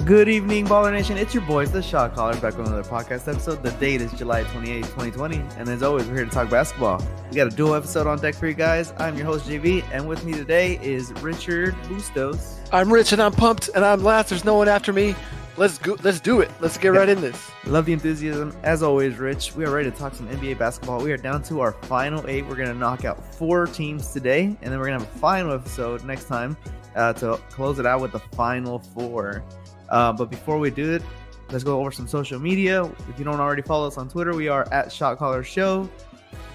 Good evening, Baller Nation. It's your boys, the Shotcallers, back with another podcast episode. The date is July 28th, 2020. And as always, we're here to talk basketball. We got a dual episode on deck for you guys. I'm your host, JV, and with me today is Richard Bustos. I'm Rich, and I'm pumped, and I'm last. There's no one after me. Let's do it. Let's get right in this. Love the enthusiasm. As always, Rich, we are ready to talk some NBA basketball. We are down to our final 8. We're going to knock out 4 teams today, and then we're going to have a final episode next time to close it out with the final 4. But before we do it, let's go over some social media. If you don't already follow us on Twitter, we are at Shotcallers Show.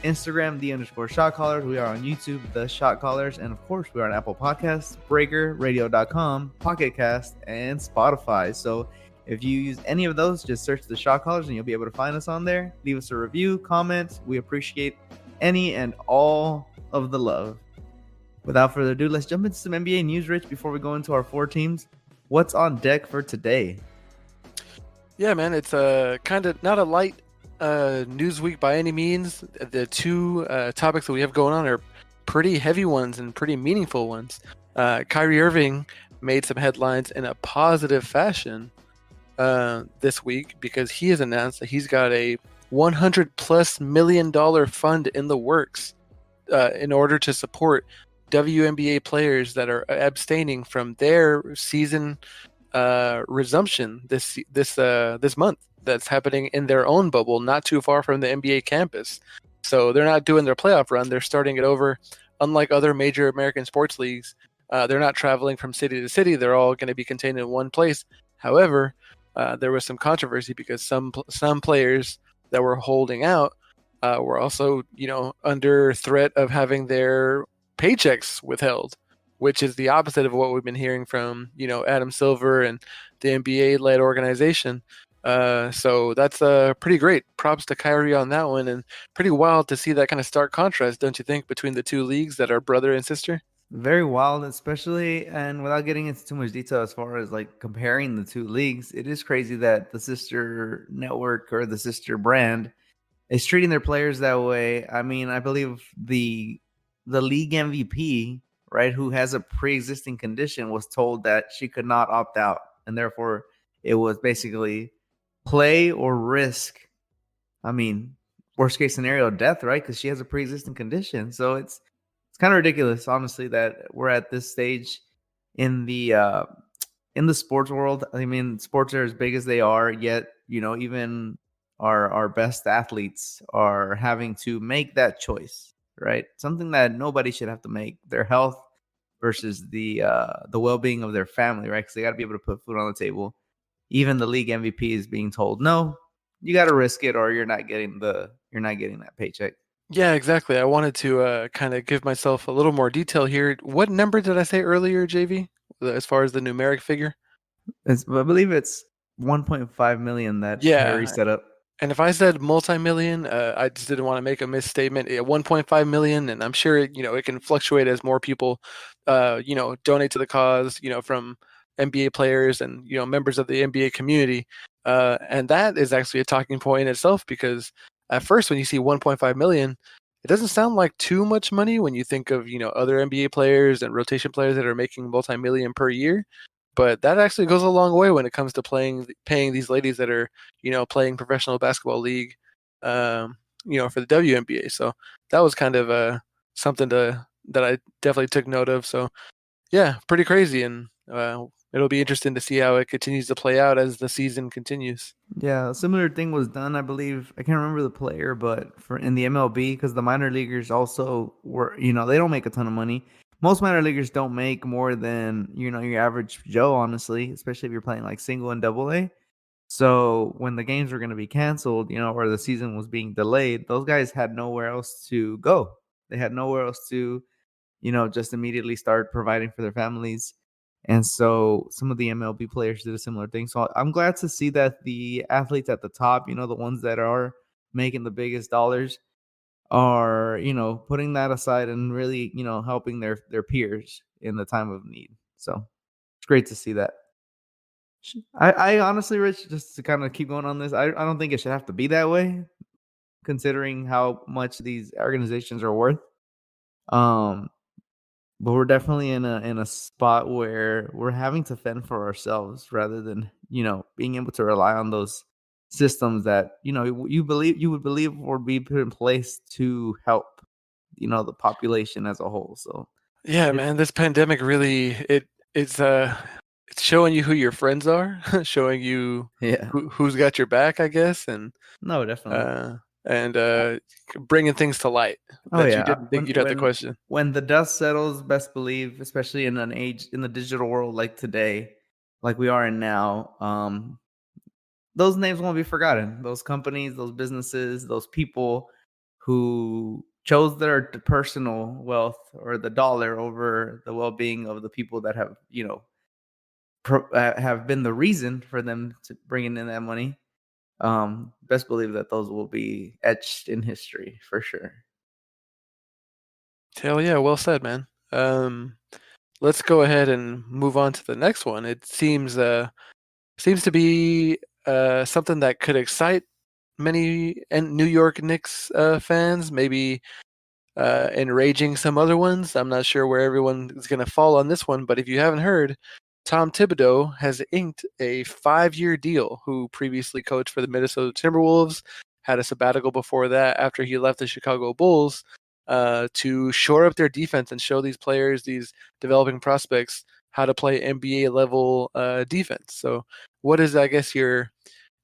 Instagram, _Shotcallers. We are on YouTube, The Shotcallers. And of course, we are on Apple Podcasts, Breaker, Radio.com, Pocket Cast, and Spotify. So if you use any of those, just search The Shotcallers and you'll be able to find us on there. Leave us a review, comment. We appreciate any and all of the love. Without further ado, let's jump into some NBA news, Rich, before we go into our 4 teams. What's on deck for today? Yeah, man, it's kind of not a light news week by any means. The 2 topics that we have going on are pretty heavy ones and pretty meaningful ones. Kyrie Irving made some headlines in a positive fashion this week because he has announced that he's got a $100+ million fund in the works in order to support WNBA players that are abstaining from their season resumption this month. That's happening in their own bubble, not too far from the NBA campus. So they're not doing their playoff run; they're starting it over. Unlike other major American sports leagues, they're not traveling from city to city. They're all going to be contained in one place. However, there was some controversy because some players that were holding out were also, under threat of having their paychecks withheld, which is the opposite of what we've been hearing from, Adam Silver and the NBA-led organization. So that's pretty great. Props to Kyrie on that one, and pretty wild to see that kind of stark contrast, don't you think, between the 2 leagues that are brother and sister? Very wild, especially, and without getting into too much detail as far as like comparing the 2 leagues, it is crazy that the sister network or the sister brand is treating their players that way. I mean, I believe the league MVP, right, who has a pre-existing condition, was told that she could not opt out, and therefore it was basically play or risk. I mean, worst case scenario, death, right? Because she has a pre-existing condition. So it's kind of ridiculous, honestly, that we're at this stage in the sports world. I mean, sports are as big as they are, yet even our best athletes are having to make that choice. Right, something that nobody should have to make: their health versus the well-being of their family, right? Because they got to be able to put food on the table. Even the league MVP is being told, no, you got to risk it, or you're not getting that paycheck. Yeah, exactly. I wanted to kind of give myself a little more detail here. What number did I say earlier, JV? As far as the numeric figure? I believe it's 1.5 million that Harry set up. And if I said multi-million, I just didn't want to make a misstatement. 1.5 million, and I'm sure it can fluctuate as more people, donate to the cause, from NBA players and members of the NBA community, and that is actually a talking point in itself because at first when you see 1.5 million, it doesn't sound like too much money when you think of other NBA players and rotation players that are making multi-million per year. But that actually goes a long way when it comes to paying these ladies that are, playing professional basketball league, for the WNBA. So that was kind of something that I definitely took note of. So yeah, pretty crazy, and it'll be interesting to see how it continues to play out as the season continues. Yeah, a similar thing was done, I believe. I can't remember the player, but in the MLB, because the minor leaguers also were, they don't make a ton of money. Most minor leaguers don't make more than, your average Joe, honestly, especially if you're playing like single and double A. So when the games were going to be canceled, or the season was being delayed, those guys had nowhere else to go. They had nowhere else to, just immediately start providing for their families. And so some of the MLB players did a similar thing. So I'm glad to see that the athletes at the top, the ones that are making the biggest dollars, are putting that aside and really helping their peers in the time of need. So it's great to see that. I honestly, Rich, just to kind of keep going on this, I don't think it should have to be that way, considering how much these organizations are worth. but we're definitely in a spot where we're having to fend for ourselves rather than being able to rely on those systems that you would believe would be put in place to help the population as a whole. So Yeah, it, man, this pandemic really it's it's showing you who your friends are, showing you yeah, who's got your back, I guess, no, definitely. uh and bringing things to light Oh that you yeah, didn't think you'd have to question. when the dust settles, best believe, especially in an age in the digital world like today, like we are in now, those names won't be forgotten. Those companies, those businesses, those people who chose their personal wealth or the dollar over the well-being of the people that have have been the reason for them to bringing in that money. Best believe that those will be etched in history for sure. Hell yeah, well said, man. Let's go ahead and move on to the next one. It seems to be something that could excite many and New York Knicks fans, maybe enraging some other ones. I'm not sure where everyone is going to fall on this one, but if you haven't heard, Tom Thibodeau has inked a 5-year deal. Who previously coached for the Minnesota Timberwolves, had a sabbatical before that after he left the Chicago Bulls, to shore up their defense and show these players, these developing prospects, how to play NBA level defense. So, what is, I guess, your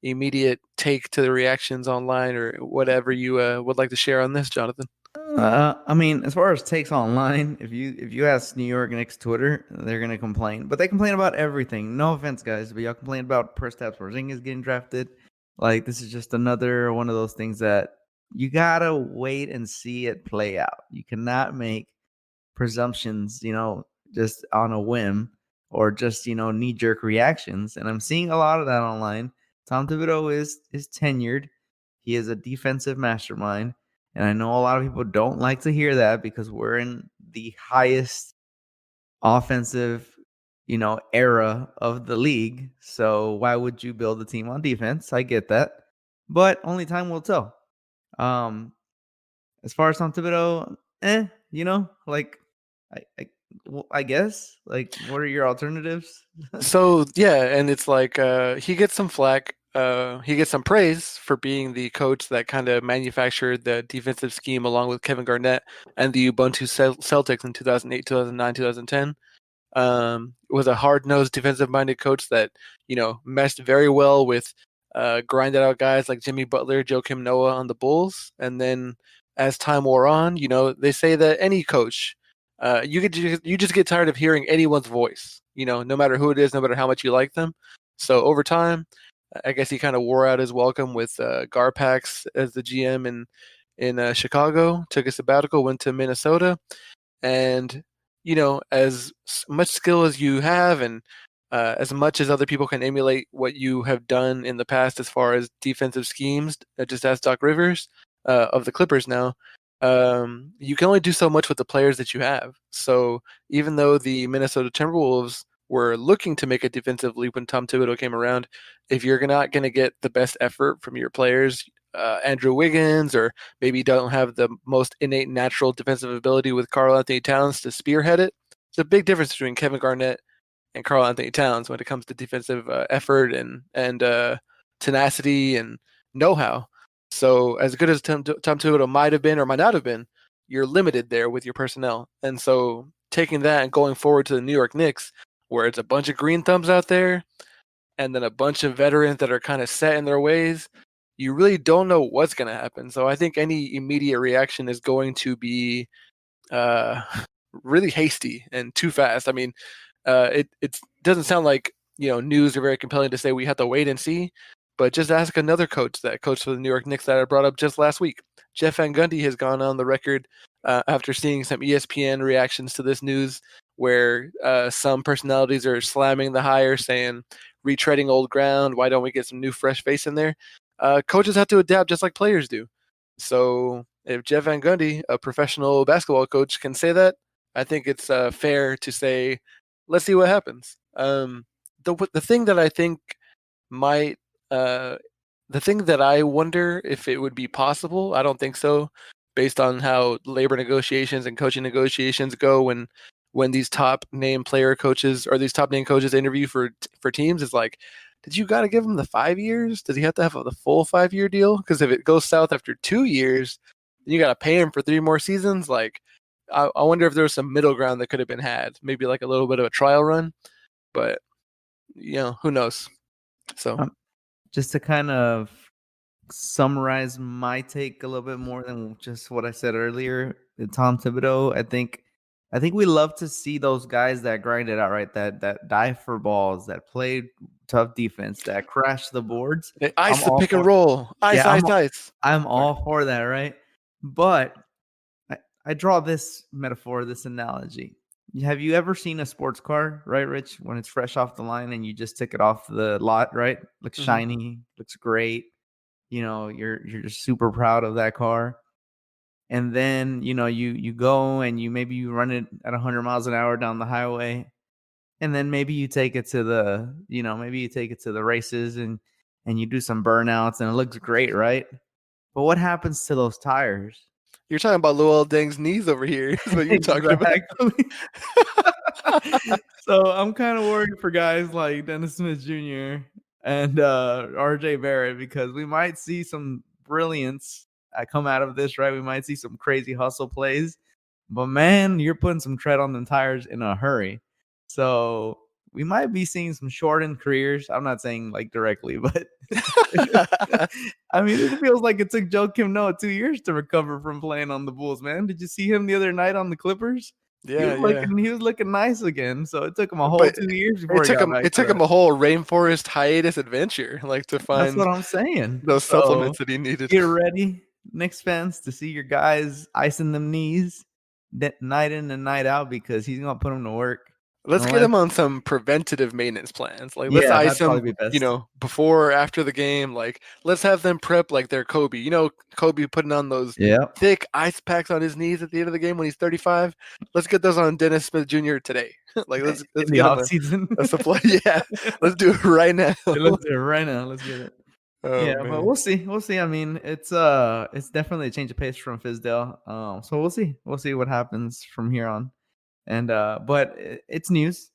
immediate take to the reactions online, or whatever you would like to share on this, Jonathan? I mean, as far as takes online, if you ask New York Knicks Twitter, they're gonna complain. But they complain about everything. No offense, guys, but y'all complain about Kristaps Porzingis getting drafted. Like this is just another one of those things that you gotta wait and see it play out. You cannot make presumptions, just on a whim or just knee jerk reactions. And I'm seeing a lot of that online. Tom Thibodeau is tenured. He is a defensive mastermind. And I know a lot of people don't like to hear that because we're in the highest offensive, era of the league. So why would you build a team on defense? I get that. But only time will tell. Um, as far as Tom Thibodeau, like I guess. Like, what are your alternatives? So yeah, and it's like he gets some flack. He gets some praise for being the coach that kind of manufactured the defensive scheme along with Kevin Garnett and the Ubuntu Celtics in 2008, 2009, 2010. Was a hard-nosed defensive-minded coach that meshed very well with grinded out guys like Jimmy Butler, Joakim Noah on the Bulls. And then as time wore on, they say that any coach, you just get tired of hearing anyone's voice. No matter who it is, no matter how much you like them. So over time, I guess he kind of wore out his welcome with Garpax as the GM in Chicago. Took a sabbatical, went to Minnesota, and as much skill as you have, and as much as other people can emulate what you have done in the past as far as defensive schemes, just ask Doc Rivers of the Clippers now. You can only do so much with the players that you have. So even though the Minnesota Timberwolves were looking to make a defensive leap when Tom Thibodeau came around, if you're not going to get the best effort from your players, Andrew Wiggins, or maybe you don't have the most innate natural defensive ability with Karl Anthony Towns to spearhead it. There's a big difference between Kevin Garnett and Karl Anthony Towns when it comes to defensive effort and tenacity and know-how. So as good as Tom Thibodeau might have been or might not have been, you're limited there with your personnel. And so taking that and going forward to the New York Knicks, where it's a bunch of green thumbs out there, and then a bunch of veterans that are kind of set in their ways, you really don't know what's going to happen. So I think any immediate reaction is going to be uh, really hasty and too fast. I mean, it doesn't sound like news are very compelling to say we have to wait and see. But just ask another coach that coached for the New York Knicks that I brought up just last week. Jeff Van Gundy has gone on the record after seeing some ESPN reactions to this news, where some personalities are slamming the hire, saying retreading old ground. Why don't we get some new, fresh face in there? Coaches have to adapt just like players do. So if Jeff Van Gundy, a professional basketball coach, can say that, I think it's fair to say, let's see what happens. The thing that I think might the thing that I wonder if it would be possible, I don't think so, based on how labor negotiations and coaching negotiations go when these top name player coaches or these top name coaches interview for teams is like, did you got to give him the 5 years? Does he have to have the full 5-year deal? Because if it goes south after 2 years, then you got to pay him for 3 more seasons. Like, I wonder if there was some middle ground that could have been had, maybe like a little bit of a trial run, but who knows? So just to kind of summarize my take a little bit more than just what I said earlier, Tom Thibodeau, I think we love to see those guys that grind it out, right? That dive for balls, that play tough defense, that crash the boards. They ice the pick and roll. Ice. I'm all for that, right? But I draw this metaphor, this analogy. Have you ever seen a sports car, right, Rich, when it's fresh off the line and you just took it off the lot, right? Looks shiny, looks great. You're just super proud of that car. And then, you go and you run it at 100 miles an hour down the highway. And then maybe you take it to the races and you do some burnouts and it looks great, right? But what happens to those tires? You're talking about Luol Deng's knees over here. Is what you're talking about. So I'm kind of worried for guys like Dennis Smith Jr. and RJ Barrett, because we might see some brilliance come out of this, right? We might see some crazy hustle plays, but man, you're putting some tread on them tires in a hurry. So we might be seeing some shortened careers. I'm not saying like directly, but I mean, it feels like it took Joakim Noah 2 years to recover from playing on the Bulls, man. Did you see him the other night on the Clippers? Yeah, he was looking nice again. So it took him a whole 2 years before it took him a whole rainforest hiatus adventure, like to find. That's what I'm saying. Those supplements that he needed. Get ready, Knicks fans, to see your guys icing them knees night in and night out, because he's gonna put them to work. Let's get him on some preventative maintenance plans. Like, let's ice him, before or after the game. Like, let's have them prep like they're Kobe. Kobe putting on those thick ice packs on his knees at the end of the game when he's 35. Let's get those on Dennis Smith Jr. today. Like, let's get the off season. A supply. Yeah, let's do it right now. Let's do it right now. Let's get it. Man. But we'll see. I mean, it's definitely a change of pace from Fizdale. So we'll see what happens from here on. And but it's news.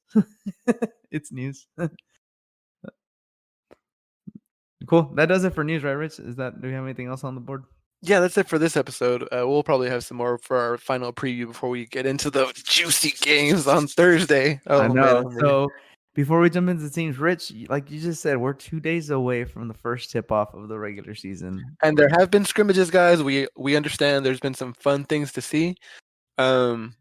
It's news. Cool. That does it for news, right, Rich? Do we have anything else on the board? Yeah, that's it for this episode. We'll probably have some more for our final preview before we get into the juicy games on Thursday. I know. Man. So before we jump into the teams, Rich, like you just said, we're 2 days away from the first tip-off of the regular season. And there have been scrimmages, guys. We understand there's been some fun things to see.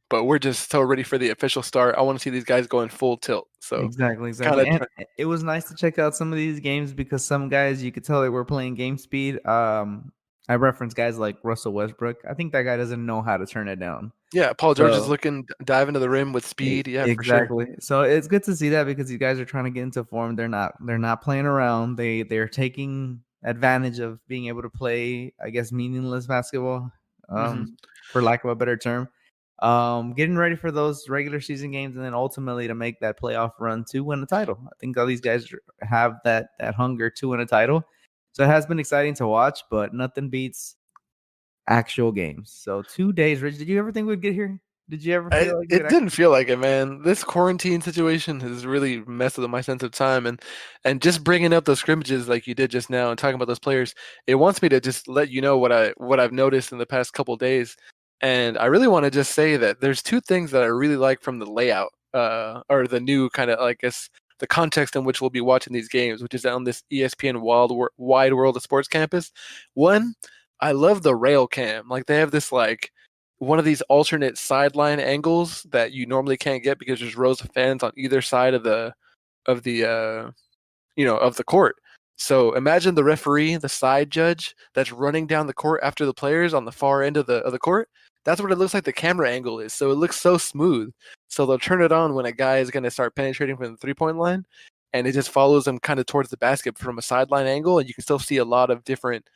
But we're just so ready for the official start. I want to see these guys going full tilt. So exactly. And it was nice to check out some of these games, because some guys, you could tell they were playing game speed. I reference guys like Russell Westbrook. I think that guy doesn't know how to turn it down. Yeah, Paul George is dive into the rim with speed. Yeah, exactly. For sure. So it's good to see that, because these guys are trying to get into form. They're not playing around. They're taking advantage of being able to play, I guess, meaningless basketball, for lack of a better term. Getting ready for those regular season games, and then ultimately to make that playoff run to win a title. I think all these guys have that hunger to win a title. So it has been exciting to watch, but nothing beats actual games. So 2 days, Rich. Did you ever think we'd get here? Did you ever feel like it didn't feel like it, man? This quarantine situation has really messed with my sense of time, and just bringing up those scrimmages like you did just now and talking about those players, it wants me to just let you know what I've noticed in the past couple of days. And I really want to just say that there's 2 things that I really like from the layout, or the new kind of, I guess, the context in which we'll be watching these games, which is on this ESPN Wide World of Sports campus. One, I love the rail cam. Like, they have this, like, one of these alternate sideline angles that you normally can't get because there's rows of fans on either side of the court. So imagine the referee, the side judge that's running down the court after the players on the far end of the court. That's what it looks like the camera angle is. So it looks so smooth. So they'll turn it on when a guy is going to start penetrating from the 3-point line, and it just follows him kind of towards the basket from a sideline angle, and you can still see a lot of different,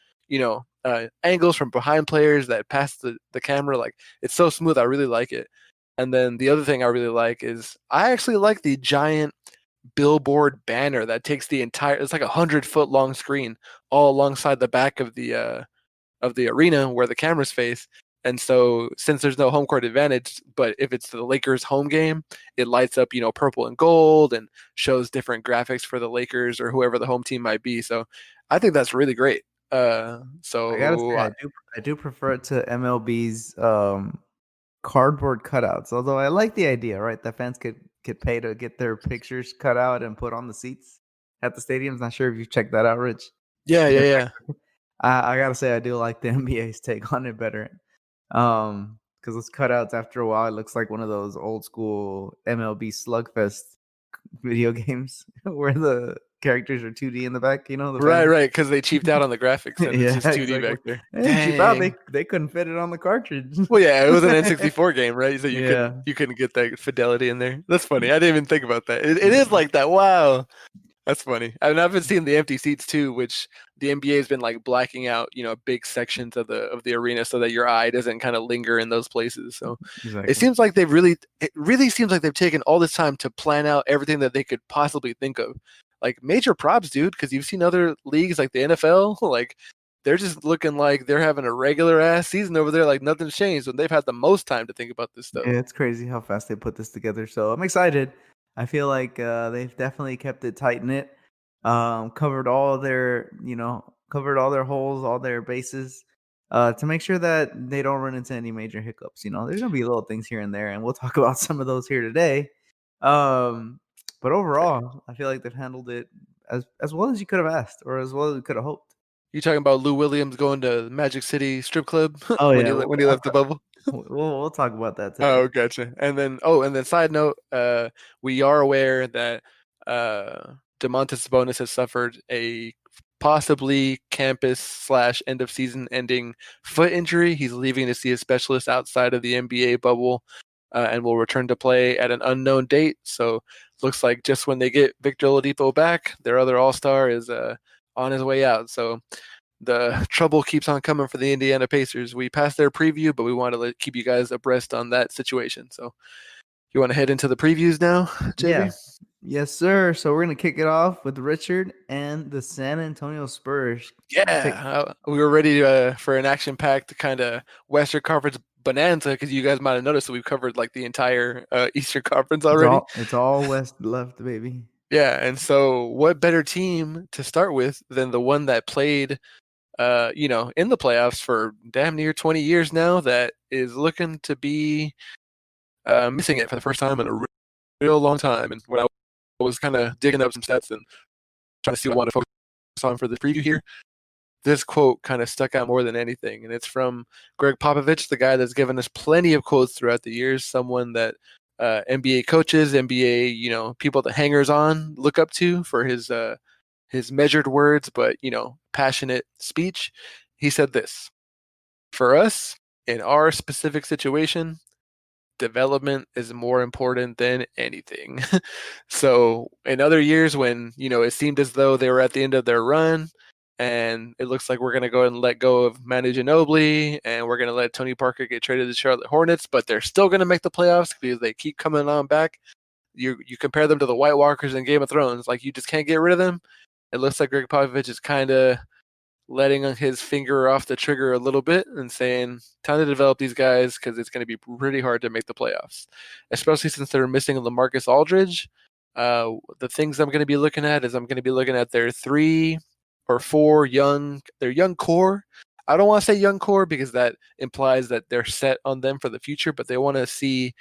angles from behind players that pass the camera. Like, it's so smooth. I really like it. And then the other thing I really like is I actually like the giant billboard banner that takes it's like 100-foot long screen all alongside the back of the arena where the cameras face. And so since there's no home court advantage, but if it's the Lakers home game, it lights up, purple and gold and shows different graphics for the Lakers or whoever the home team might be. So I think that's really great. I gotta say, I do prefer it to MLB's cardboard cutouts. Although I like the idea, right? That fans could pay to get their pictures cut out and put on the seats at the stadiums. Not sure if you checked that out, Rich. Yeah, yeah, yeah. I gotta say, I do like the NBA's take on it better. Because those cutouts, after a while, it looks like one of those old school MLB slugfest video games where the characters are 2D in the back. The Right, because they cheaped out on the graphics and it's yeah, just 2D exactly. back there. They cheap out. Dang. They couldn't fit it on the cartridge. Well, yeah, it was an N64 game, right? So you Yeah. couldn't get that fidelity in there. That's funny. I didn't even think about that. It is like that. Wow. That's funny. And I've been seeing the empty seats too, which the NBA has been like blacking out, big sections of the arena so that your eye doesn't kind of linger in those places. So Exactly. it really seems like they've taken all this time to plan out everything that they could possibly think of. Like major props, dude, because you've seen other leagues like the NFL, like they're just looking like they're having a regular ass season over there, like nothing's changed when they've had the most time to think about this stuff. Yeah, it's crazy how fast they put this together. So I'm excited. I feel like they've definitely kept it tight knit. Covered all covered all their holes, all their bases, to make sure that they don't run into any major hiccups. There's gonna be little things here and there, and we'll talk about some of those here today. But overall, I feel like they've handled it as well as you could have asked, or as well as you could have hoped. You talking about Lou Williams going to Magic City strip club Oh when yeah, when he left the bubble? we'll talk about that today. Oh, gotcha. And then side note, we are aware that Domantas Sabonis has suffered a possibly campus / end of season ending foot injury. He's leaving to see a specialist outside of the NBA bubble, and will return to play at an unknown date. So looks like just when they get Victor Oladipo back, their other All-Star is on his way out. So the trouble keeps on coming for the Indiana Pacers. We passed their preview, but we want to keep you guys abreast on that situation. So you want to head into the previews now, JB? Yeah. Yes, sir. So we're going to kick it off with Richard and the San Antonio Spurs. Yeah, we were ready for an action-packed kind of Western Conference bonanza because you guys might have noticed that we've covered like the entire Eastern Conference already. It's all West left, baby. Yeah, and so what better team to start with than the one that played in the playoffs for damn near 20 years now, that is looking to be missing it for the first time in a real long time. And when I was kind of digging up some stats and trying to see what I want to focus on for the preview here, this quote kind of stuck out more than anything. And it's from Greg Popovich, the guy that's given us plenty of quotes throughout the years, someone that NBA coaches, NBA, people that hangers on look up to for his measured words, but, passionate speech. He said this: for us, in our specific situation, development is more important than anything. So in other years when, it seemed as though they were at the end of their run and it looks like we're going to go and let go of Manu Ginobili and we're going to let Tony Parker get traded to the Charlotte Hornets, but they're still going to make the playoffs because they keep coming on back. You compare them to the White Walkers in Game of Thrones, like you just can't get rid of them. It looks like Greg Popovich is kind of letting his finger off the trigger a little bit and saying, time to develop these guys because it's going to be pretty hard to make the playoffs, especially since they're missing LaMarcus Aldridge. The things I'm going to be looking at is I'm going to be looking at their 3 or 4 young core. I don't want to say young core because that implies that they're set on them for the future, but they want to see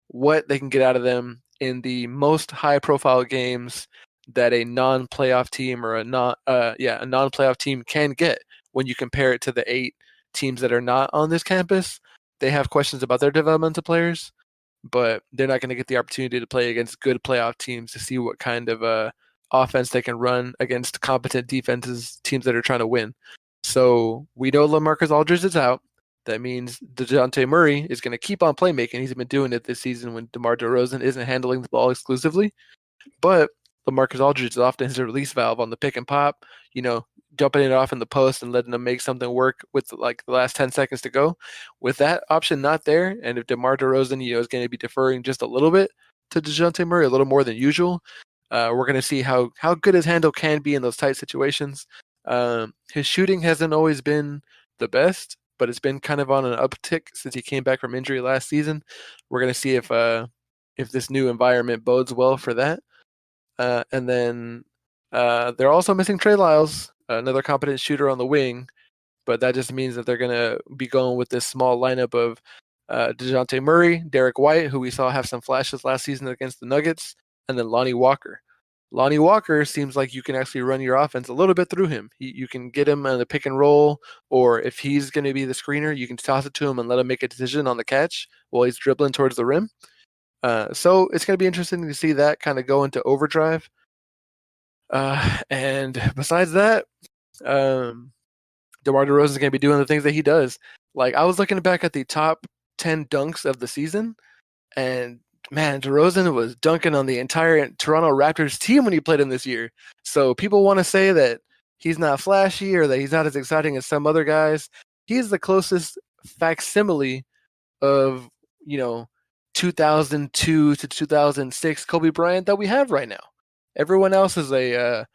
what they can get out of them in the most high-profile games that a non-playoff team or a non-playoff team can get. When you compare it to the 8 teams that are not on this campus, they have questions about their developmental players, but they're not going to get the opportunity to play against good playoff teams to see what kind of offense they can run against competent defenses, teams that are trying to win. So we know LaMarcus Aldridge is out. That means DeJounte Murray is going to keep on playmaking. He's been doing it this season when DeMar DeRozan isn't handling the ball exclusively. But LaMarcus Aldridge is often his release valve on the pick and pop, jumping it off in the post and letting them make something work with like the last 10 seconds to go. With that option not there, and if DeMar DeRozan, is going to be deferring just a little bit to DeJounte Murray, a little more than usual, we're going to see how good his handle can be in those tight situations. His shooting hasn't always been the best, but it's been kind of on an uptick since he came back from injury last season. We're gonna see if this new environment bodes well for that. And then they're also missing Trey Lyles, another competent shooter on the wing, but that just means that they're gonna be going with this small lineup of DeJounte Murray, Derek White, who we saw have some flashes last season against the Nuggets, and then Lonnie Walker. Lonnie Walker seems like you can actually run your offense a little bit through him. You can get him on the pick and roll, or if he's going to be the screener, you can toss it to him and let him make a decision on the catch while he's dribbling towards the rim. So it's going to be interesting to see that kind of go into overdrive. And besides that, DeMar DeRozan is going to be doing the things that he does. Like, I was looking back at the top 10 dunks of the season, and man, DeRozan was dunking on the entire Toronto Raptors team when he played him this year. So people want to say that he's not flashy or that he's not as exciting as some other guys. He's the closest facsimile of, 2002 to 2006 Kobe Bryant that we have right now. Everyone else is a,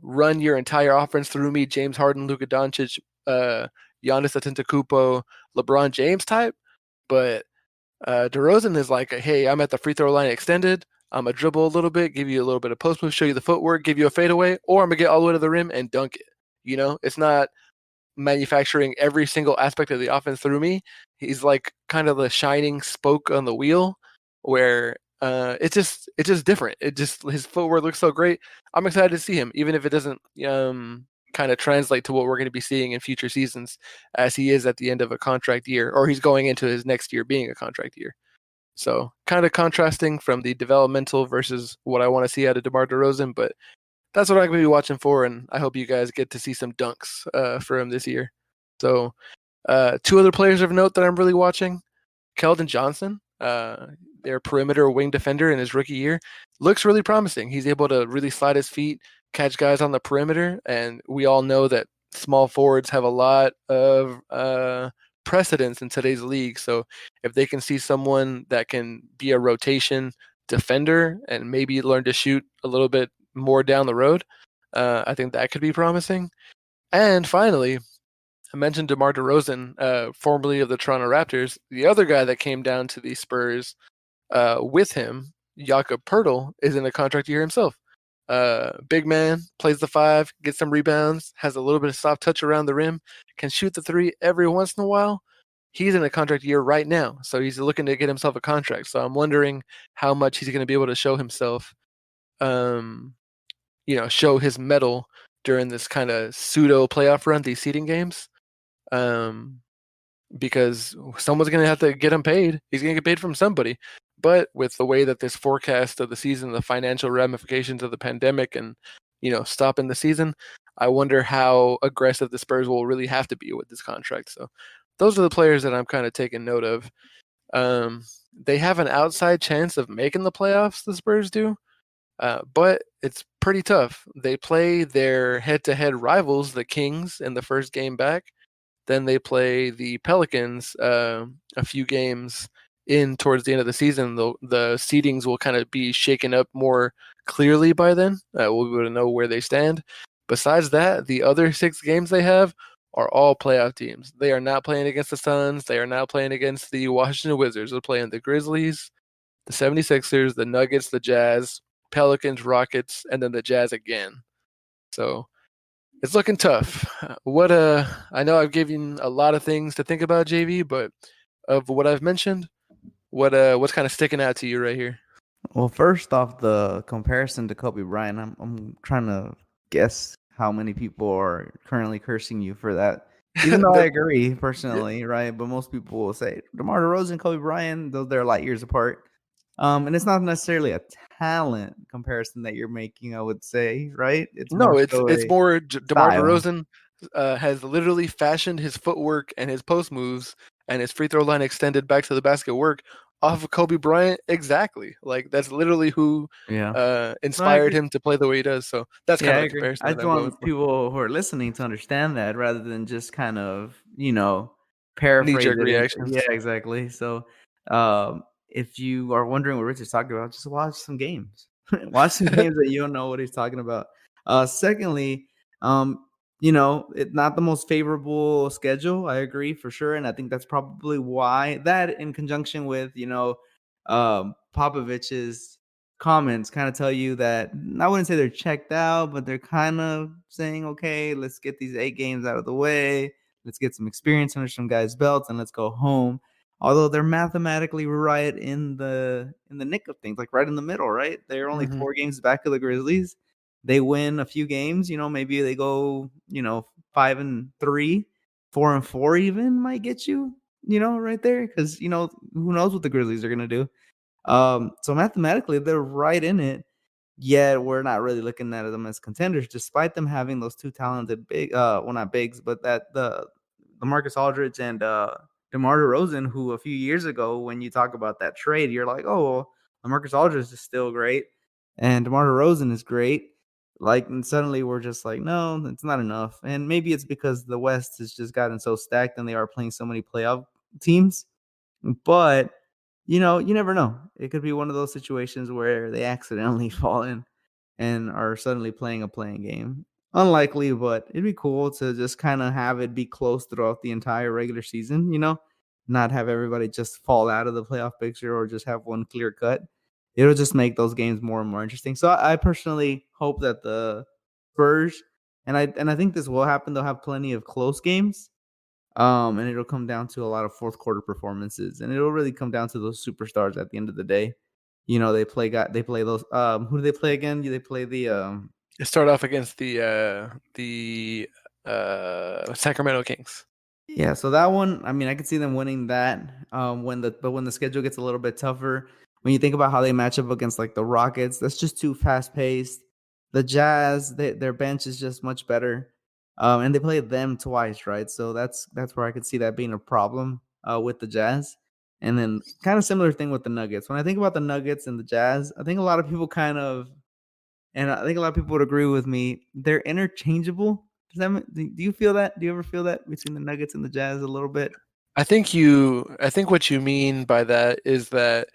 run your entire offense through me, James Harden, Luka Doncic, Giannis Antetokounmpo, LeBron James type. But DeRozan is like, hey, I'm at the free throw line extended. I'm going to dribble a little bit, give you a little bit of post move, show you the footwork, give you a fadeaway, or I'm going to get all the way to the rim and dunk it. It's not manufacturing every single aspect of the offense through me. He's like kind of the shining spoke on the wheel where it's just different. His footwork looks so great. I'm excited to see him, even if it doesn't kind of translate to what we're going to be seeing in future seasons, as he is at the end of a contract year, or he's going into his next year being a contract year. So kind of contrasting from the developmental versus what I want to see out of DeMar DeRozan, but that's what I'm going to be watching for, and I hope you guys get to see some dunks for him this year. So two other players of note that I'm really watching. Keldon Johnson, their perimeter wing defender in his rookie year, looks really promising. He's able to really slide his feet, catch guys on the perimeter, and we all know that small forwards have a lot of precedence in today's league. So if they can see someone that can be a rotation defender and maybe learn to shoot a little bit more down the road, I think that could be promising. And finally, I mentioned DeMar DeRozan, formerly of the Toronto Raptors. The other guy that came down to the Spurs with him, Jakob Poeltl, is in a contract year himself. Big man, plays the 5, gets some rebounds, has a little bit of soft touch around the rim, can shoot the 3 every once in a while. He's in a contract year right now, so he's looking to get himself a contract. So I'm wondering how much he's going to be able to show himself, show his mettle during this kind of pseudo playoff run, these seeding games. Because someone's going to have to get him paid. He's going to get paid from somebody. But with the way that this forecast of the season, the financial ramifications of the pandemic and, stopping the season, I wonder how aggressive the Spurs will really have to be with this contract. So those are the players that I'm kind of taking note of. They have an outside chance of making the playoffs, the Spurs do. But it's pretty tough. They play their head-to-head rivals, the Kings, in the first game back. Then they play the Pelicans a few games in towards the end of the season. The seedings will kind of be shaken up more clearly by then. We'll be able to know where they stand. Besides that, the other 6 games they have are all playoff teams. They are not playing against the Suns. They are not playing against the Washington Wizards. They're playing the Grizzlies, the 76ers, the Nuggets, the Jazz, Pelicans, Rockets, and then the Jazz again. So it's looking tough. I know I've given a lot of things to think about, JV, but of what I've mentioned, what's kind of sticking out to you right here? Well, first off, the comparison to Kobe Bryant, I'm trying to guess how many people are currently cursing you for that. Even though I agree personally, right? But most people will say DeMar DeRozan, Kobe Bryant, though they're light years apart. And it's not necessarily a talent comparison that you're making, I would say, right? It's more DeMar DeRozan has literally fashioned his footwork and his post moves and his free throw line extended back to the basket work off of Kobe Bryant. Exactly. Like, that's literally who inspired him to play the way he does. So that's kind of the comparison. I just want people who are listening to understand that rather than just kind of, paraphrase knee-jerk reactions. Yeah, exactly. So if you are wondering what Rich is talking about, just watch some games. Watch some games that you don't know what he's talking about. Secondly, it's not the most favorable schedule. I agree for sure. And I think that's probably why that in conjunction with, Popovich's comments kind of tell you that I wouldn't say they're checked out, but they're kind of saying, okay, let's get these 8 games out of the way. Let's get some experience under some guys' belts and let's go home. Although they're mathematically right in the nick of things, like right in the middle, right? They're only 4 games back of the Grizzlies. They win a few games, maybe they go, 5-3, 4-4 even might get you, right there. Cause who knows what the Grizzlies are gonna do. So mathematically they're right in it, yet we're not really looking at them as contenders, despite them having those two talented big well not bigs, but that the Marcus Aldridge and DeMar DeRozan, who a few years ago, when you talk about that trade, you're like, oh well, Marcus Aldridge is still great and DeMar DeRozan is great. Like, and suddenly we're just like, no, it's not enough. And maybe it's because the West has just gotten so stacked and they are playing so many playoff teams. But, you never know. It could be one of those situations where they accidentally fall in and are suddenly playing a playing game. Unlikely, but it'd be cool to just kind of have it be close throughout the entire regular season, not have everybody just fall out of the playoff picture or just have one clear cut. It'll just make those games more and more interesting. So I personally hope that the Spurs, and I think this will happen, they'll have plenty of close games. And it'll come down to a lot of fourth quarter performances, and it'll really come down to those superstars at the end of the day. They play those. Who do they play again? They play It started off against the Sacramento Kings. Yeah, so that one, I mean, I could see them winning that. When the schedule gets a little bit tougher, when you think about how they match up against like the Rockets, that's just too fast paced. The Jazz, their bench is just much better, and they play them twice, right? So that's where I could see that being a problem with the Jazz. And then kind of similar thing with the Nuggets. When I think about the Nuggets and the Jazz, I think a lot of people and I think a lot of people would agree with me. They're interchangeable. Do you feel that? Do you ever feel that between the Nuggets and the Jazz a little bit? I think what you mean by that is that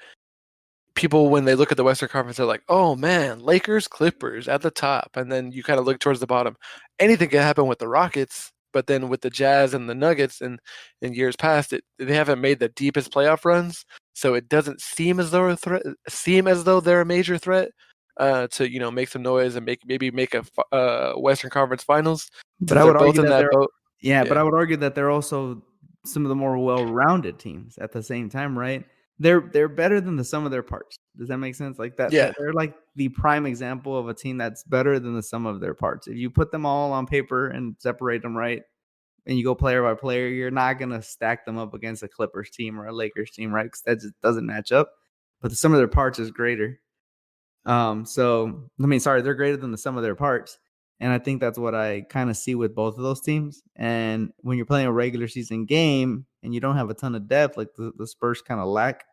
people, when they look at the Western Conference, they're like, "Oh man, Lakers, Clippers at the top," and then you kind of look towards the bottom. Anything can happen with the Rockets, but then with the Jazz and the Nuggets, and in years past, they haven't made the deepest playoff runs, so it doesn't seem as though they're a major threat to make some noise and maybe make a Western Conference Finals, But since I they're would both argue in that that boat. but Yeah, I would argue that they're also some of the more well-rounded teams at the same time, right? They're better than the sum of their parts. Does that make sense? Like that, yeah. they're like the prime example of a team that's better than the sum of their parts. If you put them all on paper and separate them right, and you go player by player, you're not gonna stack them up against a Clippers team or a Lakers team, right? Because that just doesn't match up. But the sum of their parts is greater. They're greater than the sum of their parts. And I think that's what I kind of see with both of those teams. And when you're playing a regular season game and you don't have a ton of depth, like the Spurs kind of lack,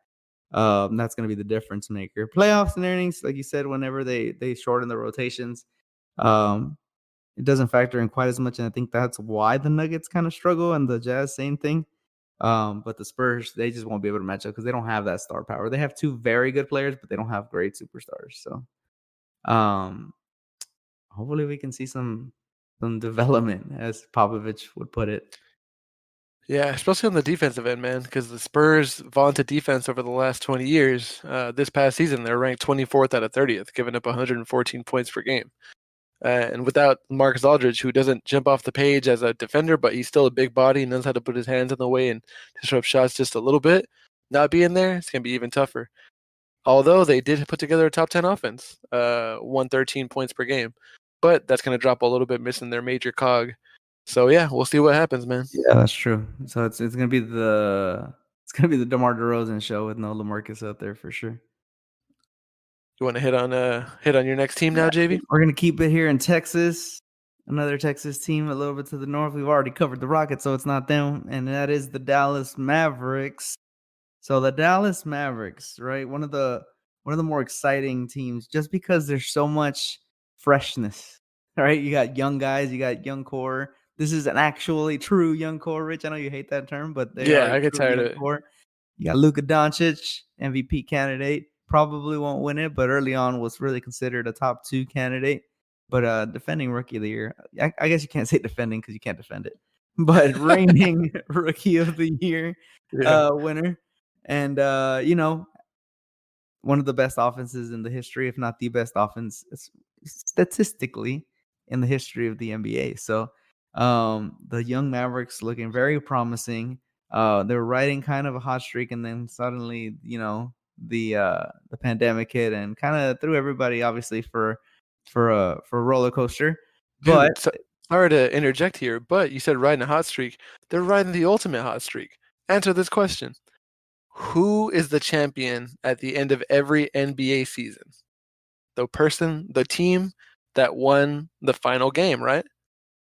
that's going to be the difference maker. Playoffs and earnings, like you said, whenever they shorten the rotations, um, it doesn't factor in quite as much. And I think that's why the Nuggets kind of struggle and the Jazz, same thing. But the Spurs, they just won't be able to match up because they don't have that star power. They have two very good players, but they don't have great superstars. So, um, hopefully we can see some development, as Popovich would put it. Yeah, especially on the defensive end, man, because the Spurs' vaunted defense over the last 20 years, this past season, they're ranked 24th out of 30th, giving up 114 points per game. And without Marcus Aldridge, who doesn't jump off the page as a defender, but he's still a big body and knows how to put his hands in the way and disrupt shots just a little bit, not being there, it's going to be even tougher. Although they did put together a top 10 offense, 113 points per game. But that's going to drop a little bit, missing their major cog. So yeah, we'll see what happens, man. Yeah, that's true. So it's gonna be the DeMar DeRozan show with no LaMarcus out there for sure. You want to hit on your next team now, JV? We're gonna keep it here in Texas. Another Texas team a little bit to the north. We've already covered the Rockets, so it's not them, and that is the Dallas Mavericks. So the Dallas Mavericks, right? One of the more exciting teams, just because there's so much freshness. All right, you got young guys, you got young core. This is an actually true young core, Rich. I know you hate that term, but they are Yeah, a I get true tired young of it. core. You got Luka Doncic, MVP candidate. Probably won't win it, but early on was really considered a top 2 candidate. but defending rookie of the year. I guess you can't say defending because you can't defend it, but reigning rookie of the year winner, and one of the best offenses in the history, if not the best offense statistically in the history of the NBA. So the young Mavericks looking very promising. They were riding kind of a hot streak, and then suddenly, the pandemic hit and kind of threw everybody obviously for a roller coaster. But Dude, sorry to interject here, but you said riding a hot streak. They're riding the ultimate hot streak. Answer this question. Who is the champion at the end of every NBA season? The team that won the final game, right?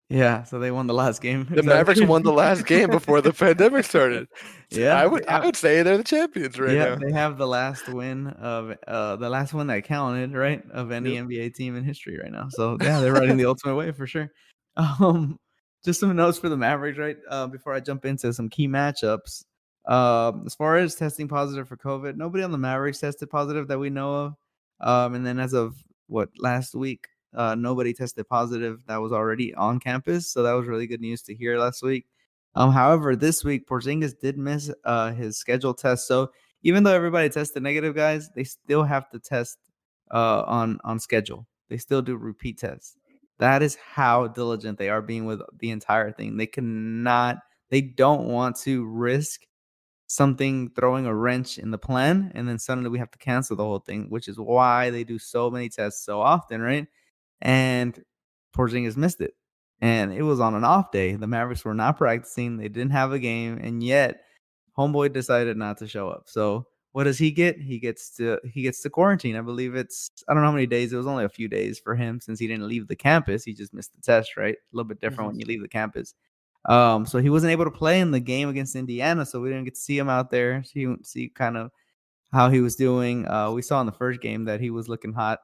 yeah, so they won the last game. The Mavericks won the last game before the pandemic started. Yeah, I would say they're the champions right now. they have the last win that counted, right, of any Yep. NBA team in history right now. So yeah, they're riding the ultimate wave for sure. Just some notes for the Mavericks, right? Before I jump into some key matchups. As far as testing positive for COVID, nobody on the Mavericks tested positive that we know of. And then as of last week, nobody tested positive that was already on campus. So that was really good news to hear last week. However, this week Porzingis did miss his scheduled test. So even though everybody tested negative, guys, they still have to test on schedule. They still do repeat tests. That is how diligent they are being with the entire thing. They don't want to risk something throwing a wrench in the plan, and then suddenly we have to cancel the whole thing, which is why they do so many tests so often, right? And Porzingis missed it. And it was on an off day. The Mavericks were not practicing. They didn't have a game, and yet homeboy decided not to show up. So what does he get? He gets to quarantine. I believe I don't know how many days. It was only a few days for him since he didn't leave the campus. He just missed the test, right? A little bit different when you leave the campus. So he wasn't able to play in the game against Indiana, so we didn't get to see him out there. See kind of how he was doing. We saw in the first game that he was looking hot.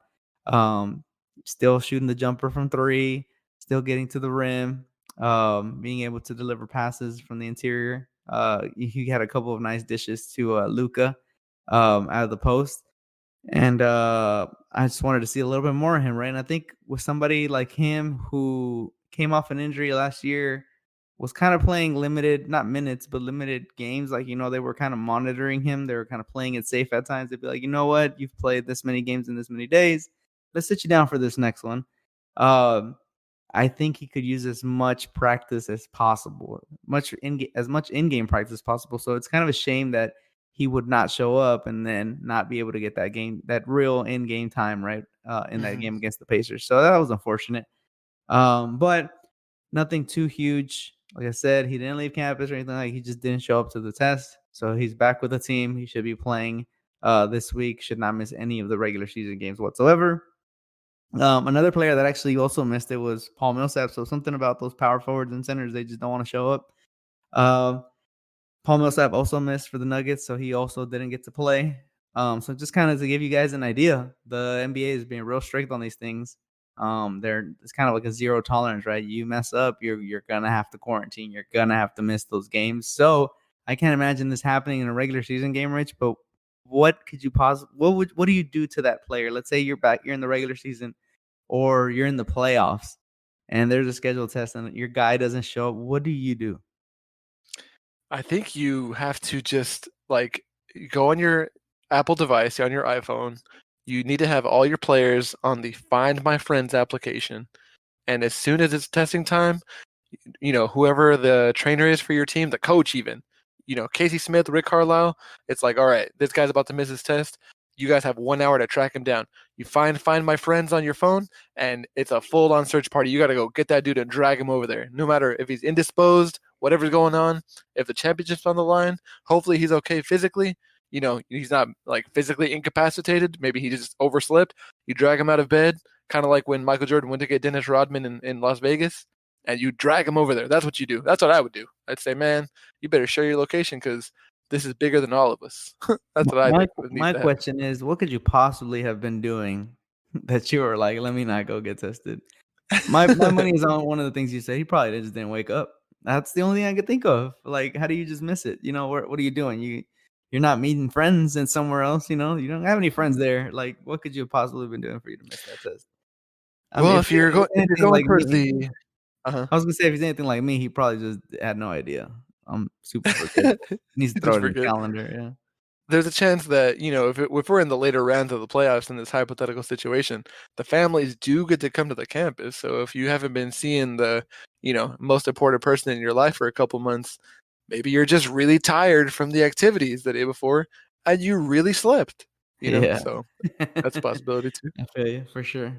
Still shooting the jumper from 3, still getting to the rim, being able to deliver passes from the interior. He had a couple of nice dishes to Luka out of the post. And I just wanted to see a little bit more of him, right? And I think with somebody like him who came off an injury last year, was kind of playing limited, not minutes, but limited games. Like, they were kind of monitoring him. They were kind of playing it safe at times. They'd be like, you know what? You've played this many games in this many days. Let's sit you down for this next one. I think he could use as much practice as possible, as much in-game practice as possible. So it's kind of a shame that he would not show up and then not be able to get that real in-game time, right? In that game against the Pacers. So that was unfortunate. But nothing too huge. Like I said, he didn't leave campus or anything like that. He just didn't show up to the test. So he's back with the team. He should be playing this week. Should not miss any of the regular season games whatsoever. Another player that actually also missed it was Paul Millsap. So something about those power forwards and centers, they just don't want to show up. Paul Millsap also missed for the Nuggets, so he also didn't get to play. So just kind of to give you guys an idea, the NBA is being real strict on these things. It's kind of like a zero tolerance, right? You mess up, you're gonna have to quarantine. You're gonna have to miss those games. So I can't imagine this happening in a regular season game, Rich. But what could you what do you do to that player? Let's say you're in the regular season, or you're in the playoffs, and there's a scheduled test, and your guy doesn't show up. What do you do? I think you have to just go on your Apple device, on your iPhone. You need to have all your players on the Find My Friends application. And as soon as it's testing time, whoever the trainer is for your team, the coach even, Casey Smith, Rick Carlisle, it's like, all right, this guy's about to miss his test. You guys have 1 hour to track him down. You find My Friends on your phone, and it's a full-on search party. You got to go get that dude and drag him over there. No matter if he's indisposed, whatever's going on, if the championship's on the line, hopefully he's okay physically. He's not physically incapacitated. Maybe he just overslept. You drag him out of bed, kind of like when Michael Jordan went to get Dennis Rodman in Las Vegas, and you drag him over there. That's what you do. That's what I would do. I'd say, man, you better share your location because this is bigger than all of us. That's what I think. My question is, what could you possibly have been doing that you were like, let me not go get tested? My money is on one of the things you said. He probably just didn't wake up. That's the only thing I could think of. Like, how do you just miss it? What are you doing? You're not meeting friends and somewhere else. You don't have any friends there. Like, what could you have possibly been doing for you to miss that test? I mean, Well, if you're he's anything going like towards me, the uh-huh. I was gonna say if he's anything like me, he probably just had no idea. I'm super forget. He needs to throw Just it in the forget. calendar. Yeah. There's a chance that, if we're in the later rounds of the playoffs in this hypothetical situation, the families do get to come to the campus. So if you haven't been seeing the, most important person in your life for a couple months, maybe you're just really tired from the activities the day before and you really slept, Yeah. so that's a possibility too. I feel you for sure.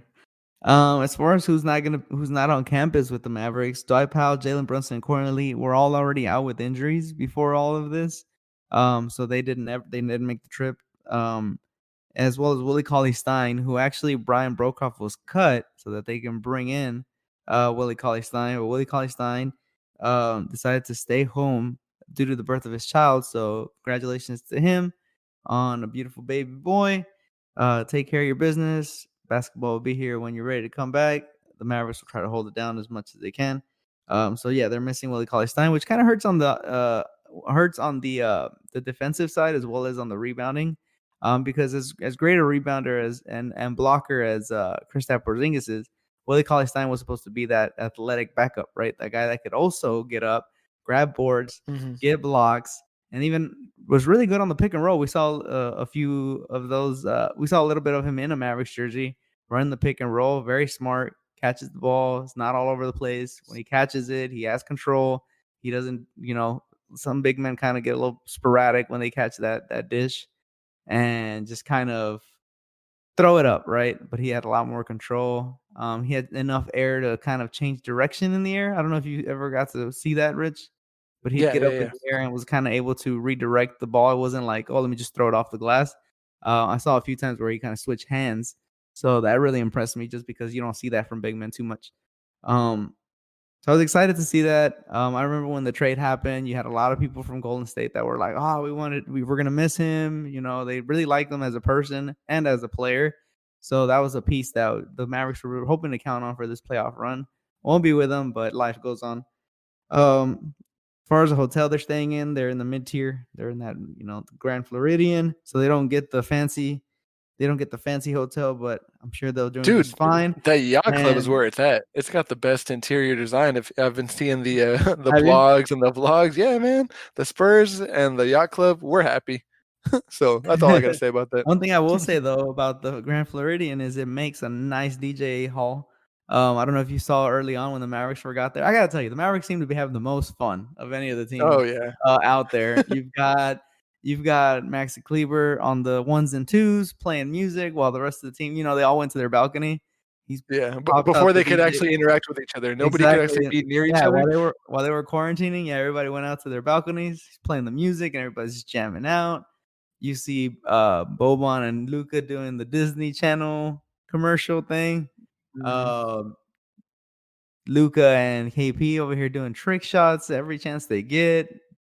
As far as who's not on campus with the Mavericks, Dwight Powell, Jalen Brunson, and Courtney Lee were all already out with injuries before all of this. So they didn't make the trip. As well as Willie Cauley-Stein, who actually Brian Brokoff was cut so that they can bring in Willie Cauley-Stein. But Willie Cauley-Stein decided to stay home due to the birth of his child. So congratulations to him on a beautiful baby boy. Take care of your business. Basketball will be here when you're ready to come back. The Mavericks will try to hold it down as much as they can. So yeah, they're missing Willie Cauley-Stein, which kind of hurts on the defensive side as well as on the rebounding. Because as great a rebounder and blocker as Kristaps Porzingis is, Willie Cauley-Stein was supposed to be that athletic backup, right? That guy that could also get up, grab boards, Mhm. get blocks, and even was really good on the pick and roll. We saw a few of those. We saw a little bit of him in a Mavericks jersey, running the pick and roll. Very smart, catches the ball. It's not all over the place. When he catches it, he has control. He doesn't, some big men kind of get a little sporadic when they catch that dish and just kind of throw it up, right? But he had a lot more control. He had enough air to kind of change direction in the air. I don't know if you ever got to see that, Rich, but he'd Yeah, get yeah, up in yeah. the air and was kind of able to redirect the ball. It wasn't like, oh, let me just throw it off the glass. I saw a few times where he kind of switched hands. So that really impressed me just because you don't see that from big men too much. Um, so I was excited to see that. I remember when the trade happened, you had a lot of people from Golden State that were like, "Oh, we were gonna miss him." They really liked him as a person and as a player. So that was a piece that the Mavericks were hoping to count on for this playoff run. Won't be with them, but life goes on. As far as the hotel they're staying in, they're in the mid tier. They're in that Grand Floridian, so they don't get the fancy. They don't get the fancy hotel, but I'm sure they're doing Dude, just fine. that yacht club is And where it's at. It's got the best interior design. If I've been seeing the the have you? blogs and the vlogs, yeah, man, the Spurs and the yacht club, we're happy. So that's all I got to say about that. One thing I will say though about the Grand Floridian is it makes a nice DJ hall. I don't know if you saw early on when the Mavericks were got there. I gotta tell you, the Mavericks seem to be having the most fun of any of the Oh teams yeah, out there. You've got Maxi Kleber on the ones and twos playing music while the rest of the team, they all went to their balcony. He's yeah. But popped out before the they could DJ. actually interact with each other, nobody could actually Exactly. be near each Yeah, other. while they were quarantining, yeah, everybody went out to their balconies, he's playing the music, and everybody's just jamming out. You see Boban and Luca doing the Disney Channel commercial thing. Mhm. Um, Luca and KP over here doing trick shots every chance they get.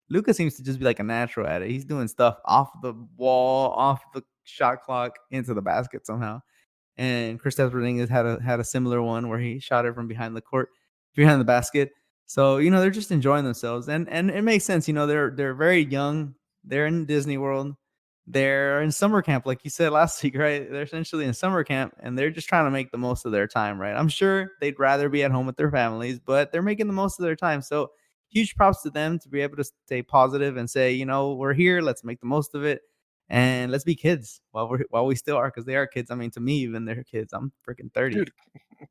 Luca seems to just be like a natural at it. He's doing stuff off the wall, off the shot clock into the basket somehow. And Kristaps Porzingis had a similar one where he shot it from behind the basket. So they're just enjoying themselves, and it makes sense. They're very young. They're in Disney World. They're in summer camp, like you said last week, right? They're essentially in summer camp, and they're just trying to make the most of their time, right? I'm sure they'd rather be at home with their families, but they're making the most of their time. So huge props to them to be able to stay positive and say, we're here. Let's make the most of it. And let's be kids while we still are, because they are kids. I mean, to me, even they're kids. I'm freaking 30. Dude,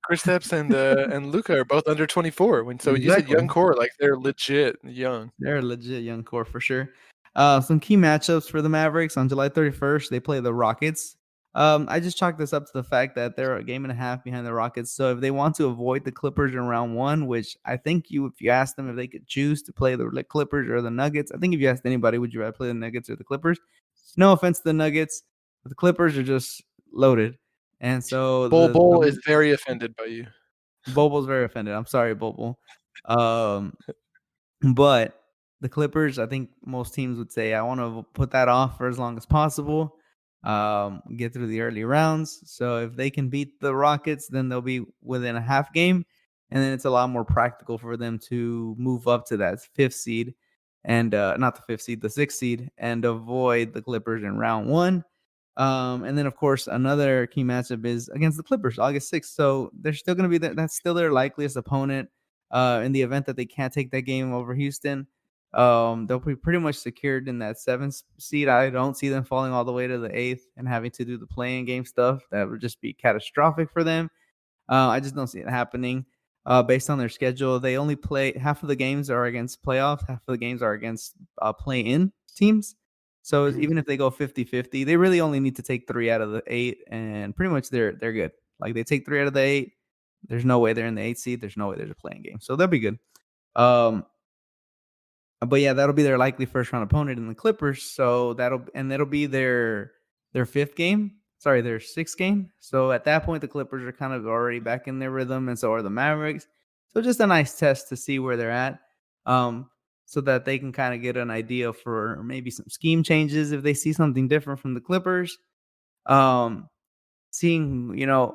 Kristaps and Luca are both under 24. So you said Exactly. young core, like they're legit young. They're a legit young core for sure. Some key matchups for the Mavericks on July 31st. They play the Rockets. I just chalk this up to the fact that they're a game and a half behind the Rockets. So if they want to avoid the Clippers in round one, which I think if you ask them if they could choose to play the Clippers or the Nuggets, I think if you asked anybody, would you rather play the Nuggets or the Clippers? No offense to the Nuggets, but the Clippers are just loaded. And so Bull is very offended by you. Bobo's very offended. I'm sorry, Bobo. Um, but the Clippers, I think most teams would say, I want to put that off for as long as possible, get through the early rounds. So if they can beat the Rockets, then they'll be within a half game. And then it's a lot more practical for them to move up to that fifth seed and not the fifth seed, the sixth seed, and avoid the Clippers in round one. And then, of course, another key matchup is against the Clippers, August 6th. So they're still going to be that's still their likeliest opponent. In the event that they can't take that game over Houston, they'll be pretty much secured in that 7th seed. I don't see them falling all the way to the 8th and having to do the playing game stuff. That would just be catastrophic for them. I just don't see it happening. Based on their schedule, they only play half of the games are against playoffs, half of the games are against play-in teams. So even if they go 50-50, they really only need to take 3 out of the 8, and pretty much they're good. Like they take 3 out of the 8, there's no way they're in the 8th seed. There's no way there's a playing game, so they'll be good. But yeah, that'll be their likely first round opponent in the Clippers. So that'll be their 5th game. Sorry, their 6th game. So at that point, the Clippers are kind of already back in their rhythm, and so are the Mavericks. So just a nice test to see where they're at, so that they can kind of get an idea for maybe some scheme changes if they see something different from the Clippers. Seeing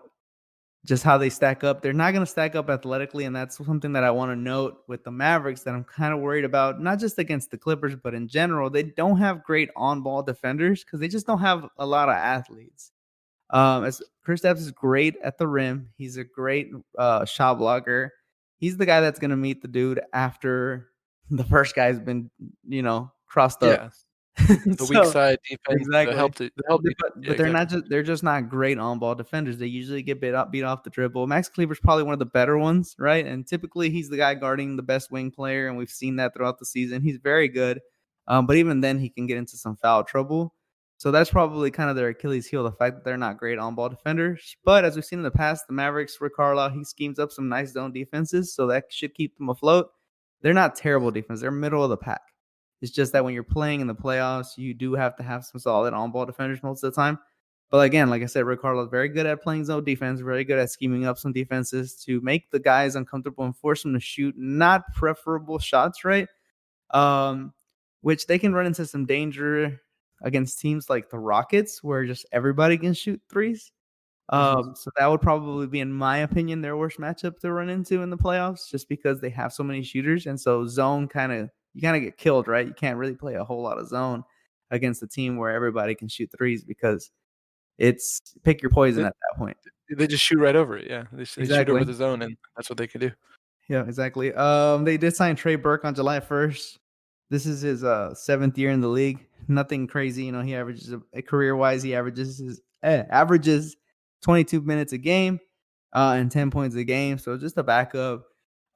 just how they stack up. They're not going to stack up athletically, and that's something that I want to note with the Mavericks that I'm kind of worried about, not just against the Clippers, but in general. They don't have great on-ball defenders because they just don't have a lot of athletes. As Kristaps is great at the rim. He's a great shot blocker. He's the guy that's going to meet the dude after the first guy's been, crossed up. Yeah. The weak side defense, exactly. But they're just not great on-ball defenders. They usually get beat off the dribble. Max Kleber's probably one of the better ones, right? And typically he's the guy guarding the best wing player, and we've seen that throughout the season. He's very good, but even then he can get into some foul trouble. So that's probably kind of their Achilles heel, the fact that they're not great on-ball defenders. But as we've seen in the past, the Mavericks, Rick Carlisle, he schemes up some nice zone defenses, so that should keep them afloat. They're not terrible defense. They're middle of the pack. It's just that when you're playing in the playoffs, you do have to have some solid on-ball defenders most of the time. But again, like I said, Rick Carlisle is very good at playing zone defense, very good at scheming up some defenses to make the guys uncomfortable and force them to shoot not preferable shots, right? Which they can run into some danger against teams like the Rockets, where just everybody can shoot threes. So that would probably be, in my opinion, their worst matchup to run into in the playoffs, just because they have so many shooters. And so zone you kind of get killed, right? You can't really play a whole lot of zone against a team where everybody can shoot threes, because it's pick your poison at that point. They just shoot right over it. Yeah, they shoot over the zone, and that's what they can do. Yeah, exactly. They did sign Trey Burke on July 1st. This is his 7th year in the league. Nothing crazy, he averages career-wise. He averages 22 minutes a game and 10 points a game. So just a backup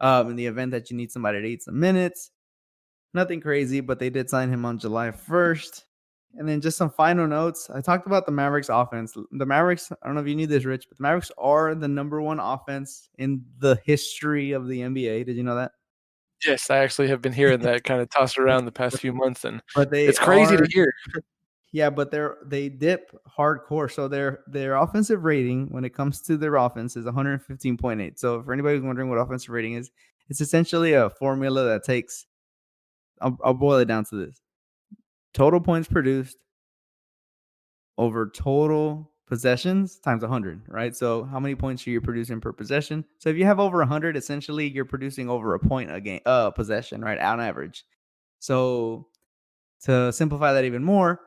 in the event that you need somebody to eat some minutes. Nothing crazy, but they did sign him on July 1st. And then just some final notes. I talked about the Mavericks offense. The Mavericks, I don't know if you knew this, Rich, but the Mavericks are the number 1 offense in the history of the NBA. Did you know that? Yes, I actually have been hearing that kind of tossed around the past few months, and it's crazy to hear. Yeah, but they dip hardcore. So their offensive rating when it comes to their offense is 115.8. So for anybody who's wondering what offensive rating is, it's essentially a formula that takes, I'll boil it down to this: total points produced over total possessions times 100, right? So how many points are you producing per possession? So if you have over 100, essentially you're producing over a point a game, possession, right, on average. So to simplify that even more,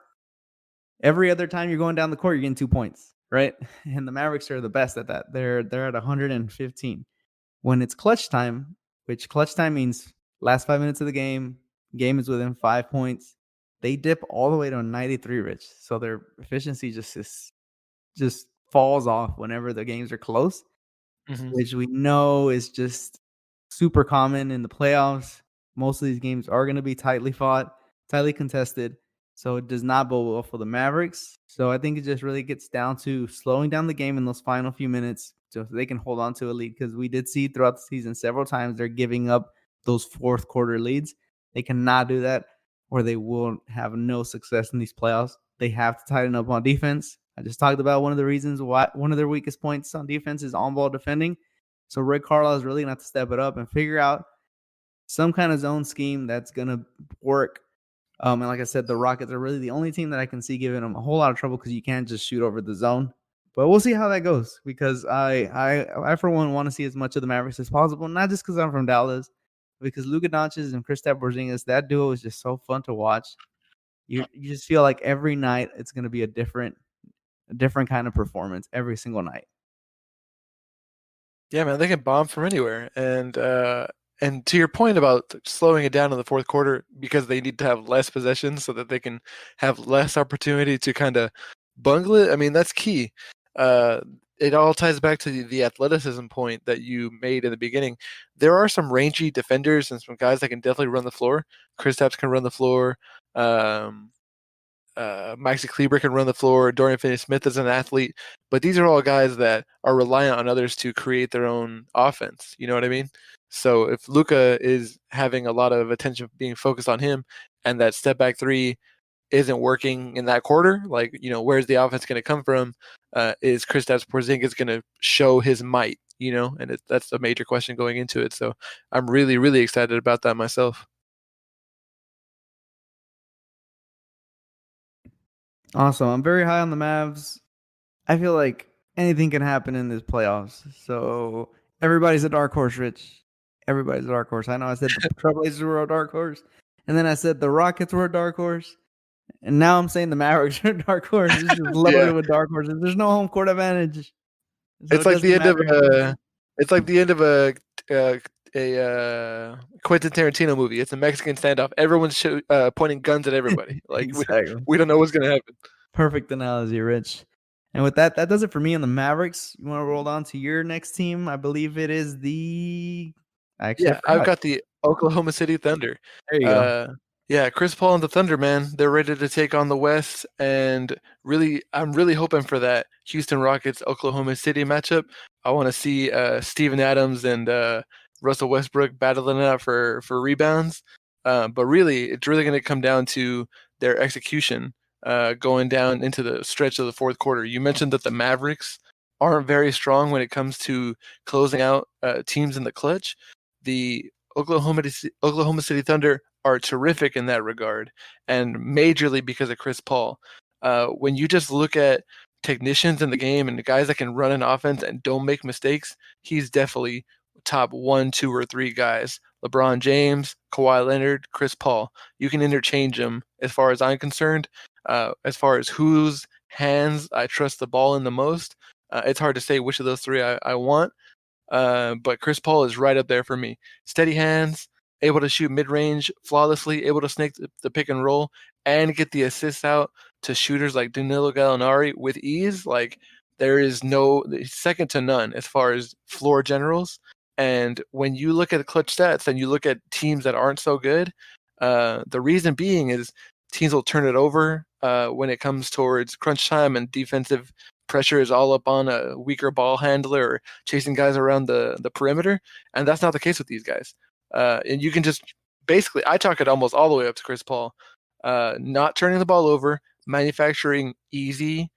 every other time you're going down the court, you're getting 2 points, right? And the Mavericks are the best at that. They're at 115. When it's clutch time, which clutch time means last 5 minutes of the game is within 5 points, they dip all the way to a 93, Rich. So their efficiency just falls off whenever the games are close, which we know is just super common in the playoffs. Most of these games are going to be tightly fought, tightly contested. So it does not bode well for the Mavericks. So I think it just really gets down to slowing down the game in those final few minutes so they can hold on to a lead, because we did see throughout the season several times they're giving up those fourth quarter leads. They cannot do that, or they will have no success in these playoffs. They have to tighten up on defense. I just talked about one of the reasons why one of their weakest points on defense is on-ball defending. So Rick Carlisle is really going to have to step it up and figure out some kind of zone scheme that's going to work. And like I said, the Rockets are really the only team that I can see giving them a whole lot of trouble, because you can't just shoot over the zone. But we'll see how that goes, because I for one want to see as much of the Mavericks as possible, not just because I'm from Dallas, because Luka Doncic and Kristaps Porzingis, that duo is just so fun to watch. You just feel like every night it's going to be a different a different kind of performance every single night. Yeah, man, they can bomb from anywhere. And to your point about slowing it down in the fourth quarter because they need to have less possessions so that they can have less opportunity to kind of bungle it. I mean, that's key. Uh, it all ties back to the athleticism point that you made in the beginning. There are some rangy defenders and some guys that can definitely run the floor. Kristaps can run the floor. Um, Maxi Kleber can run the floor. Dorian Finney-Smith is an athlete, but these are all guys that are reliant on others to create their own offense. You know what I mean? So if Luka is having a lot of attention being focused on him, and that step back three isn't working in that quarter, like where's the offense going to come from? Is Kristaps Porzingis going to show his might? And that's a major question going into it. So I'm really, really excited about that myself. Awesome. I'm very high on the Mavs. I feel like anything can happen in this playoffs. So everybody's a dark horse, Rich. Everybody's a dark horse. I know I said the Trailblazers were a dark horse, and then I said the Rockets were a dark horse, and now I'm saying the Mavericks are a dark horse. It's just Yeah. loaded with dark horses. There's no home court advantage, so It's it like the doesn't end of matter. it's like the end of uh, Quentin Tarantino movie. It's a Mexican standoff. Everyone's pointing guns at everybody. Like Exactly. we don't know what's gonna happen. Perfect analogy, Rich. And with that, that does it for me on the Mavericks. You want to roll on to your next team? I believe it is the. Actually, I Yeah, I've forgot. got the Oklahoma City Thunder. There you go. Uh, yeah, Chris Paul and the Thunder, man, they're ready to take on the West, and really, I'm really hoping for that Houston Rockets Oklahoma City matchup. I want to see Steven Adams and Russell Westbrook battling it out for rebounds. But really, it's really going to come down to their execution going down into the stretch of the fourth quarter. You mentioned that the Mavericks aren't very strong when it comes to closing out teams in the clutch. The Oklahoma City Thunder are terrific in that regard, and majorly because of Chris Paul. When you just look at technicians in the game and the guys that can run an offense and don't make mistakes, he's definitely top 1, 2, or 3 guys. LeBron James, Kawhi Leonard, Chris Paul. You can interchange them as far as I'm concerned. As far as whose hands I trust the ball in the most, it's hard to say which of those three I want. But Chris Paul is right up there for me. Steady hands, able to shoot mid range flawlessly, able to snake the pick and roll, and get the assists out to shooters like Danilo Gallinari with ease. Like there is no second to none as far as floor generals. And when you look at the clutch stats and you look at teams that aren't so good, the reason being is teams will turn it over when it comes towards crunch time and defensive pressure is all up on a weaker ball handler or chasing guys around the perimeter, and that's not the case with these guys. And you can just basically, I talk it almost all the way up to Chris Paul, not turning the ball over, manufacturing easy,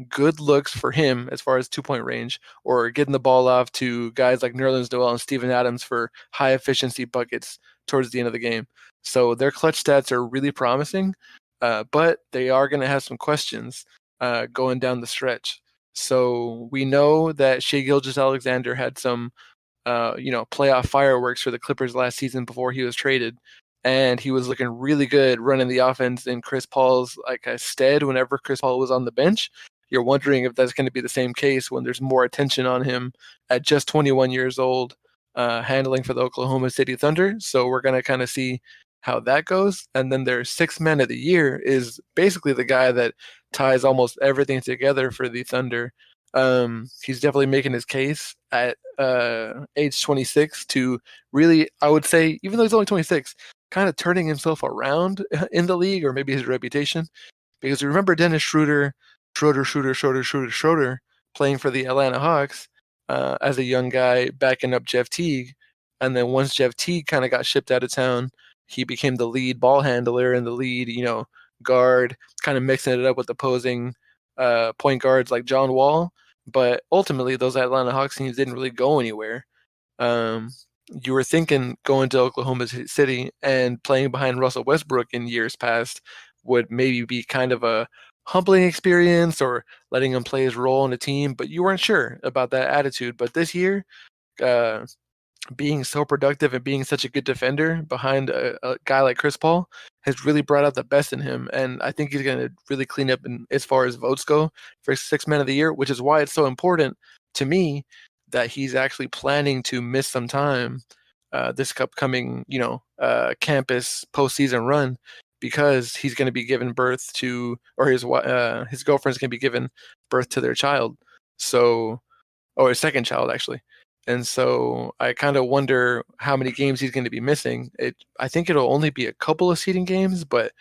good looks for him as far as 2-point range, or getting the ball off to guys like Nerlens Noel and Steven Adams for high efficiency buckets towards the end of the game. So their clutch stats are really promising, but they are going to have some questions going down the stretch. So we know that Shai Gilgeous-Alexander had some, playoff fireworks for the Clippers last season before he was traded, and he was looking really good running the offense in Chris Paul's stead whenever Chris Paul was on the bench. You're wondering if that's going to be the same case when there's more attention on him at just 21 years old, handling for the Oklahoma City Thunder. So we're going to kind of see how that goes. And then their sixth man of the year is basically the guy that ties almost everything together for the Thunder. He's definitely making his case at age 26 to really, I would say, even though he's only 26, kind of turning himself around in the league, or maybe his reputation. Because remember Dennis Schroeder, playing for the Atlanta Hawks as a young guy, backing up Jeff Teague. And then once Jeff Teague kind of got shipped out of town, he became the lead ball handler and the lead, guard, kind of mixing it up with opposing point guards like John Wall. But ultimately, those Atlanta Hawks teams didn't really go anywhere. You were thinking going to Oklahoma City and playing behind Russell Westbrook in years past would maybe be kind of a humbling experience or letting him play his role in the team, but you weren't sure about that attitude. But this year, uh, being so productive and being such a good defender behind a guy like Chris Paul has really brought out the best in him. And I think he's going to really clean up as far as votes go for Sixth Man of the Year, which is why it's so important to me that he's actually planning to miss some time this upcoming, campus postseason run, because he's going to be giving birth to, or his girlfriend's going to be giving birth to their child. So, or his second child actually. And so I kind of wonder how many games he's going to be missing. I think it'll only be a couple of seeding games, but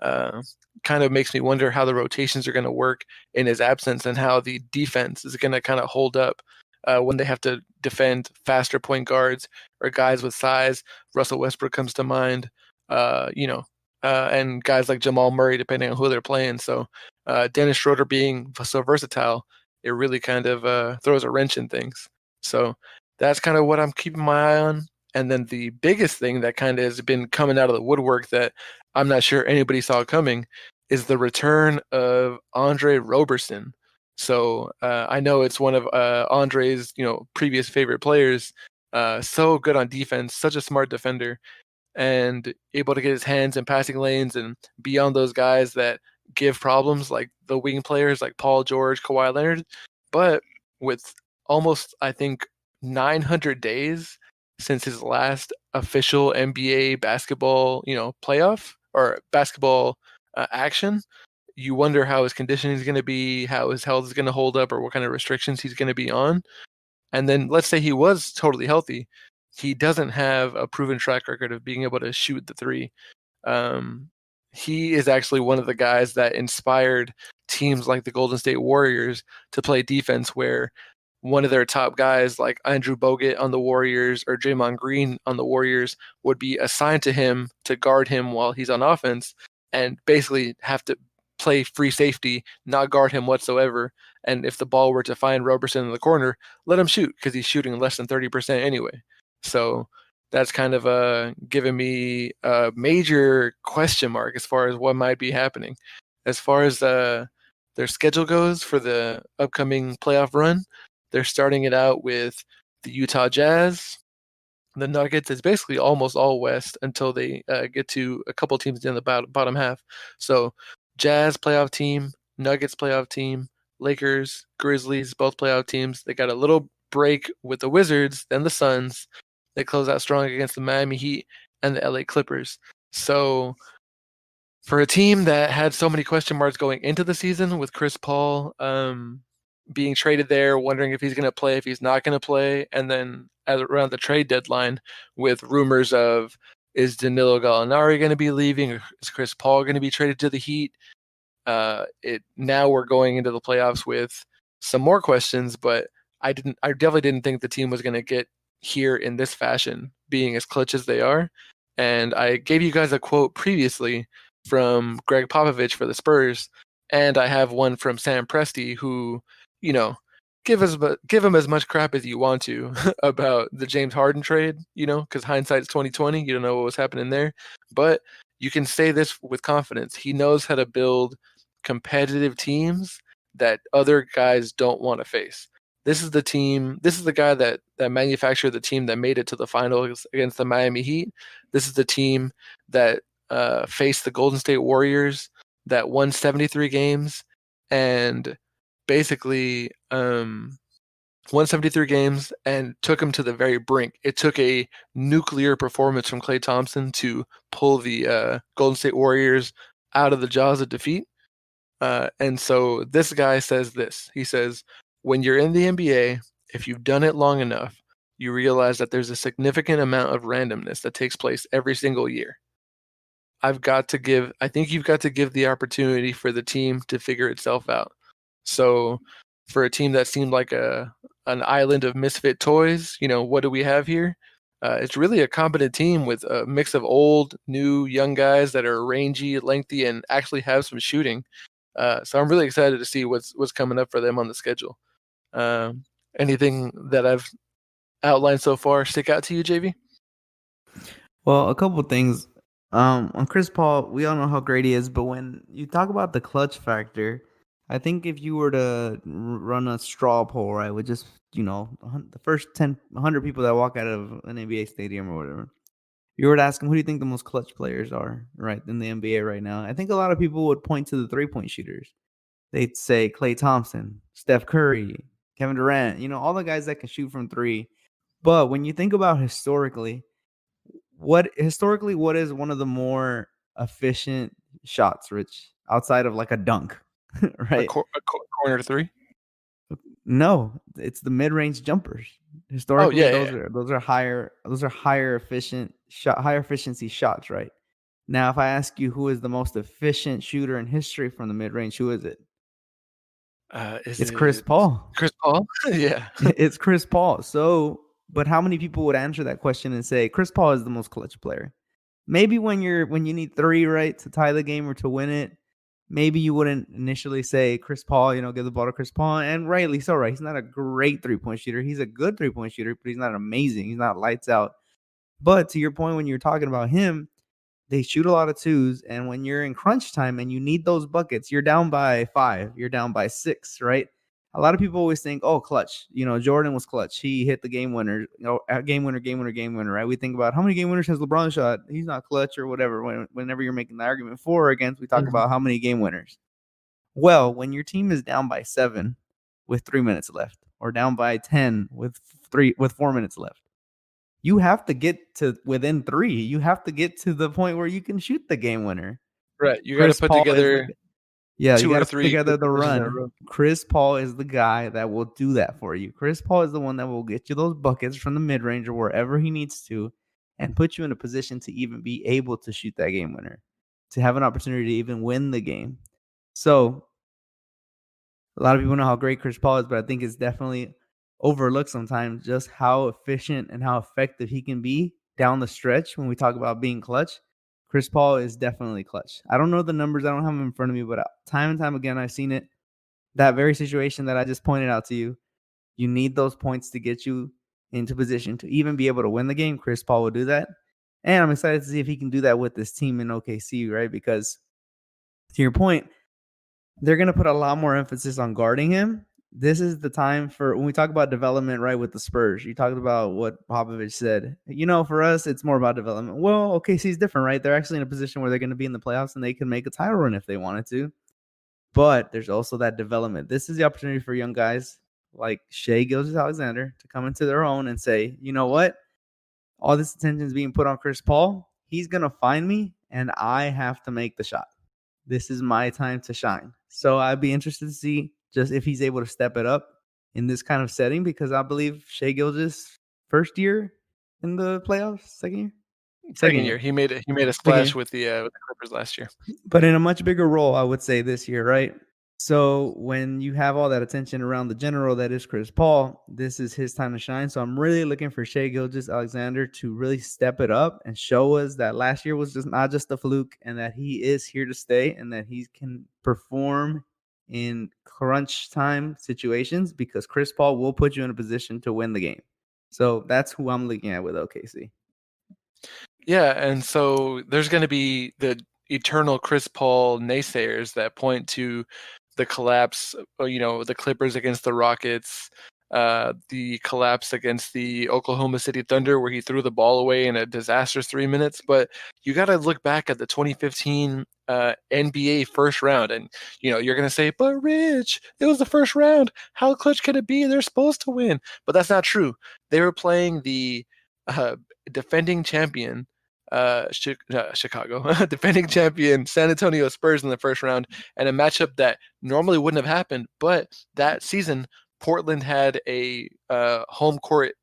kind of makes me wonder how the rotations are going to work in his absence and how the defense is going to kind of hold up when they have to defend faster point guards or guys with size. Russell Westbrook comes to mind, and guys like Jamal Murray, depending on who they're playing. So Dennis Schroeder being so versatile, it really kind of throws a wrench in things. So that's kind of what I'm keeping my eye on. And then the biggest thing that kind of has been coming out of the woodwork that I'm not sure anybody saw coming is the return of Andre Roberson. So I know it's one of Andre's previous favorite players. So good on defense, such a smart defender, and able to get his hands in passing lanes and be on those guys that give problems, like the wing players like Paul George, Kawhi Leonard. But with almost, I think, 900 days since his last official NBA basketball, playoff or basketball action, you wonder how his conditioning is going to be, how his health is going to hold up, or what kind of restrictions he's going to be on. And then let's say he was totally healthy. He doesn't have a proven track record of being able to shoot the three. He is actually one of the guys that inspired teams like the Golden State Warriors to play defense, where one of their top guys like Andrew Bogut on the Warriors or Draymond Green on the Warriors would be assigned to him to guard him while he's on offense, and basically have to play free safety, not guard him whatsoever. And if the ball were to find Roberson in the corner, let him shoot, because he's shooting less than 30% anyway. So that's kind of given me a major question mark as far as what might be happening. As far as their schedule goes for the upcoming playoff run, they're starting it out with the Utah Jazz, the Nuggets. Is basically almost all West until they get to a couple teams in the bottom half. So Jazz playoff team, Nuggets playoff team, Lakers, Grizzlies, both playoff teams. They got a little break with the Wizards, then the Suns. They close out strong against the Miami Heat and the LA Clippers. So for a team that had so many question marks going into the season, with Chris Paul being traded there, wondering if he's going to play, if he's not going to play, and then around the trade deadline with rumors of, is Danilo Gallinari going to be leaving, or is Chris Paul going to be traded to the Heat? Now we're going into the playoffs with some more questions, but I definitely didn't think the team was going to get here in this fashion, being as clutch as they are. And I gave you guys a quote previously from Greg Popovich for the Spurs, and I have one from Sam Presti, who, give him as much crap as you want to about the James Harden trade, because hindsight's 2020. You don't know what was happening there, but you can say this with confidence: he knows how to build competitive teams that other guys don't want to face. This is the team. This is the guy that manufactured the team that made it to the finals against the Miami Heat. This is the team that faced the Golden State Warriors, that won 73 games, and basically won 73 games and took him to the very brink. It took a nuclear performance from Klay Thompson to pull the Golden State Warriors out of the jaws of defeat. And so this guy says this. He says, when you're in the NBA, if you've done it long enough, you realize that there's a significant amount of randomness that takes place every single year. I think you've got to give the opportunity for the team to figure itself out. So for a team that seemed like an island of misfit toys, what do we have here? It's really a competent team with a mix of old, new, young guys that are rangy, lengthy, and actually have some shooting. So I'm really excited to see what's coming up for them on the schedule. Anything that I've outlined so far stick out to you, JV? Well, a couple of things. On Chris Paul, we all know how great he is, but when you talk about the clutch factor, I think if you were to run a straw poll, right, with just the first 100 people that walk out of an NBA stadium or whatever, you were to ask them, who do you think the most clutch players are, right, in the NBA right now? I think a lot of people would point to the three-point shooters. They'd say Klay Thompson, Steph Curry, Kevin Durant, all the guys that can shoot from three. But when you think about what is one of the more efficient shots, Rich, outside of like a dunk, right? Corner three. No, it's the mid-range jumpers. Oh Historically, yeah, those are higher efficiency shots, right? Now, if I ask you who is the most efficient shooter in history from the mid-range, who is it? It's Chris Paul. Chris Paul? Yeah. It's Chris Paul. So, but how many people would answer that question and say Chris Paul is the most clutch player? Maybe when you need three, right, to tie the game or to win it, maybe you wouldn't initially say Chris Paul, give the ball to Chris Paul, and rightly so, right? He's not a great three-point shooter. He's a good three-point shooter, but he's not amazing. He's not lights out. But to your point, when you're talking about him, they shoot a lot of twos, and when you're in crunch time and you need those buckets, you're down by 5, you're down by 6, right? A lot of people always think, oh, clutch. Jordan was clutch. He hit the game winner, game winner, right? We think about how many game winners has LeBron shot? He's not clutch or whatever. Whenever you're making the argument for or against, we talk about how many game winners. Well, when your team is down by 7 with 3 minutes left, or down by 10 with 4 minutes left, you have to get to within 3. You have to get to the point where you can shoot the game winner. Right. You got to put together you got to put together the run. Chris Paul is the guy that will do that for you. Chris Paul is the one that will get you those buckets from the mid-range or wherever he needs to and put you in a position to even be able to shoot that game winner, to have an opportunity to even win the game. So a lot of people know how great Chris Paul is, but I think it's definitely overlooked sometimes just how efficient and how effective he can be down the stretch when we talk about being clutch. Chris Paul is definitely clutch. I don't know the numbers. I don't have them in front of me, but time and time again, I've seen it. That very situation that I just pointed out to you, you need those points to get you into position to even be able to win the game. Chris Paul will do that. And I'm excited to see if he can do that with this team in OKC, right? Because to your point, they're going to put a lot more emphasis on guarding him. This is the time for when we talk about development, right, with the Spurs. You talked about what Popovich said. For us, it's more about development. Well, OKC is different, right? They're actually in a position where they're going to be in the playoffs and they can make a title run if they wanted to. But there's also that development. This is the opportunity for young guys like Shai Gilgeous-Alexander to come into their own and say, you know what? All this attention is being put on Chris Paul. He's going to find me, and I have to make the shot. This is my time to shine. So I'd be interested to see just if he's able to step it up in this kind of setting, because I believe Shai Gilgeous first year in the playoffs, second year. He made a splash with the Clippers last year, but in a much bigger role, I would say this year, right? So when you have all that attention around the general that is Chris Paul, this is his time to shine. So I'm really looking for Shai Gilgeous-Alexander to really step it up and show us that last year was just not just a fluke, and that he is here to stay, and that he can perform in crunch time situations, because Chris Paul will put you in a position to win the game. So that's who I'm looking at with OKC. Yeah, and so there's going to be the eternal Chris Paul naysayers that point to the collapse, the Clippers against the Rockets, the collapse against the Oklahoma City Thunder, where he threw the ball away in a disastrous 3 minutes. But you got to look back at the 2015 NBA first round, and you're going to say, but Rich, it was the first round. How clutch can it be? They're supposed to win. But that's not true. They were playing the defending champion Chicago, defending champion San Antonio Spurs in the first round, and a matchup that normally wouldn't have happened. But that season, Portland had a home court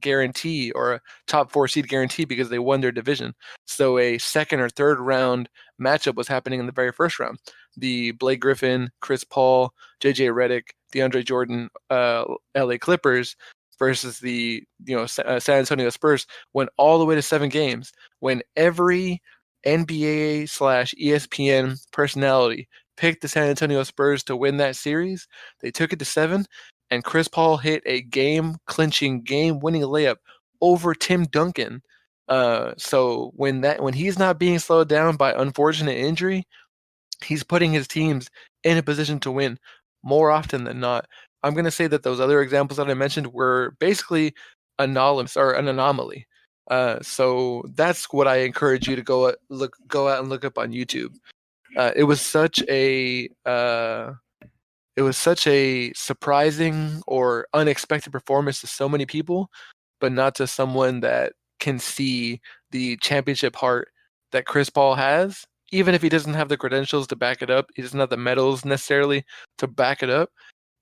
guarantee, or a top 4 seed guarantee, because they won their division. So a second or third round matchup was happening in the very first round. The Blake Griffin, Chris Paul, JJ Redick, DeAndre Jordan, LA Clippers versus the San Antonio Spurs went all the way to 7 games, when every NBA/ESPN personality picked the San Antonio Spurs to win that series. They took it to 7, and Chris Paul hit a game-clinching, game-winning layup over Tim Duncan. So when he's not being slowed down by unfortunate injury, he's putting his teams in a position to win more often than not. I'm going to say that those other examples that I mentioned were basically anomalous or an anomaly. So that's what I encourage you to go out and look up on YouTube. It was such a surprising or unexpected performance to so many people, but not to someone that can see the championship heart that Chris Paul has. Even if he doesn't have the credentials to back it up, he doesn't have the medals necessarily to back it up.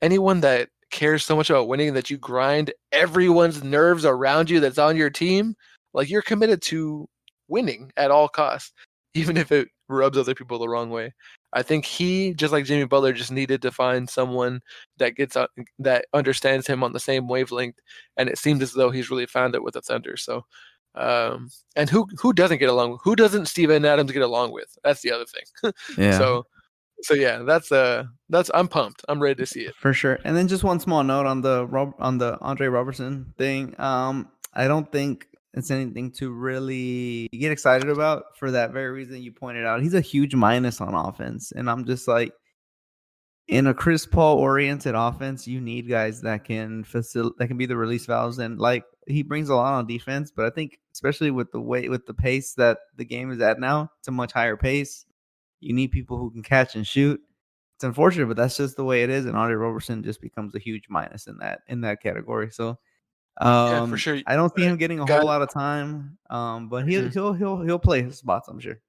Anyone that cares so much about winning that you grind everyone's nerves around you that's on your team, like you're committed to winning at all costs, even if it rubs other people the wrong way. I think he, just like Jimmy Butler, just needed to find someone that understands him on the same wavelength, and it seems as though he's really found it with the Thunder. So, and who doesn't get along? Who doesn't Steven Adams get along with? That's the other thing. Yeah. So yeah, that's I'm pumped. I'm ready to see it for sure. And then just one small note on the Andre Robertson thing. I don't think it's anything to really get excited about for that very reason you pointed out. He's a huge minus on offense, and I'm just like, in a Chris Paul oriented offense, you need guys that can be the release valves, and like he brings a lot on defense. But I think especially with the pace that the game is at now, it's a much higher pace. You need people who can catch and shoot. It's unfortunate, but that's just the way it is. And Andre Robertson just becomes a huge minus in that category. So yeah, for sure. I don't see him getting a whole lot of time. But he'll play his spots, I'm sure.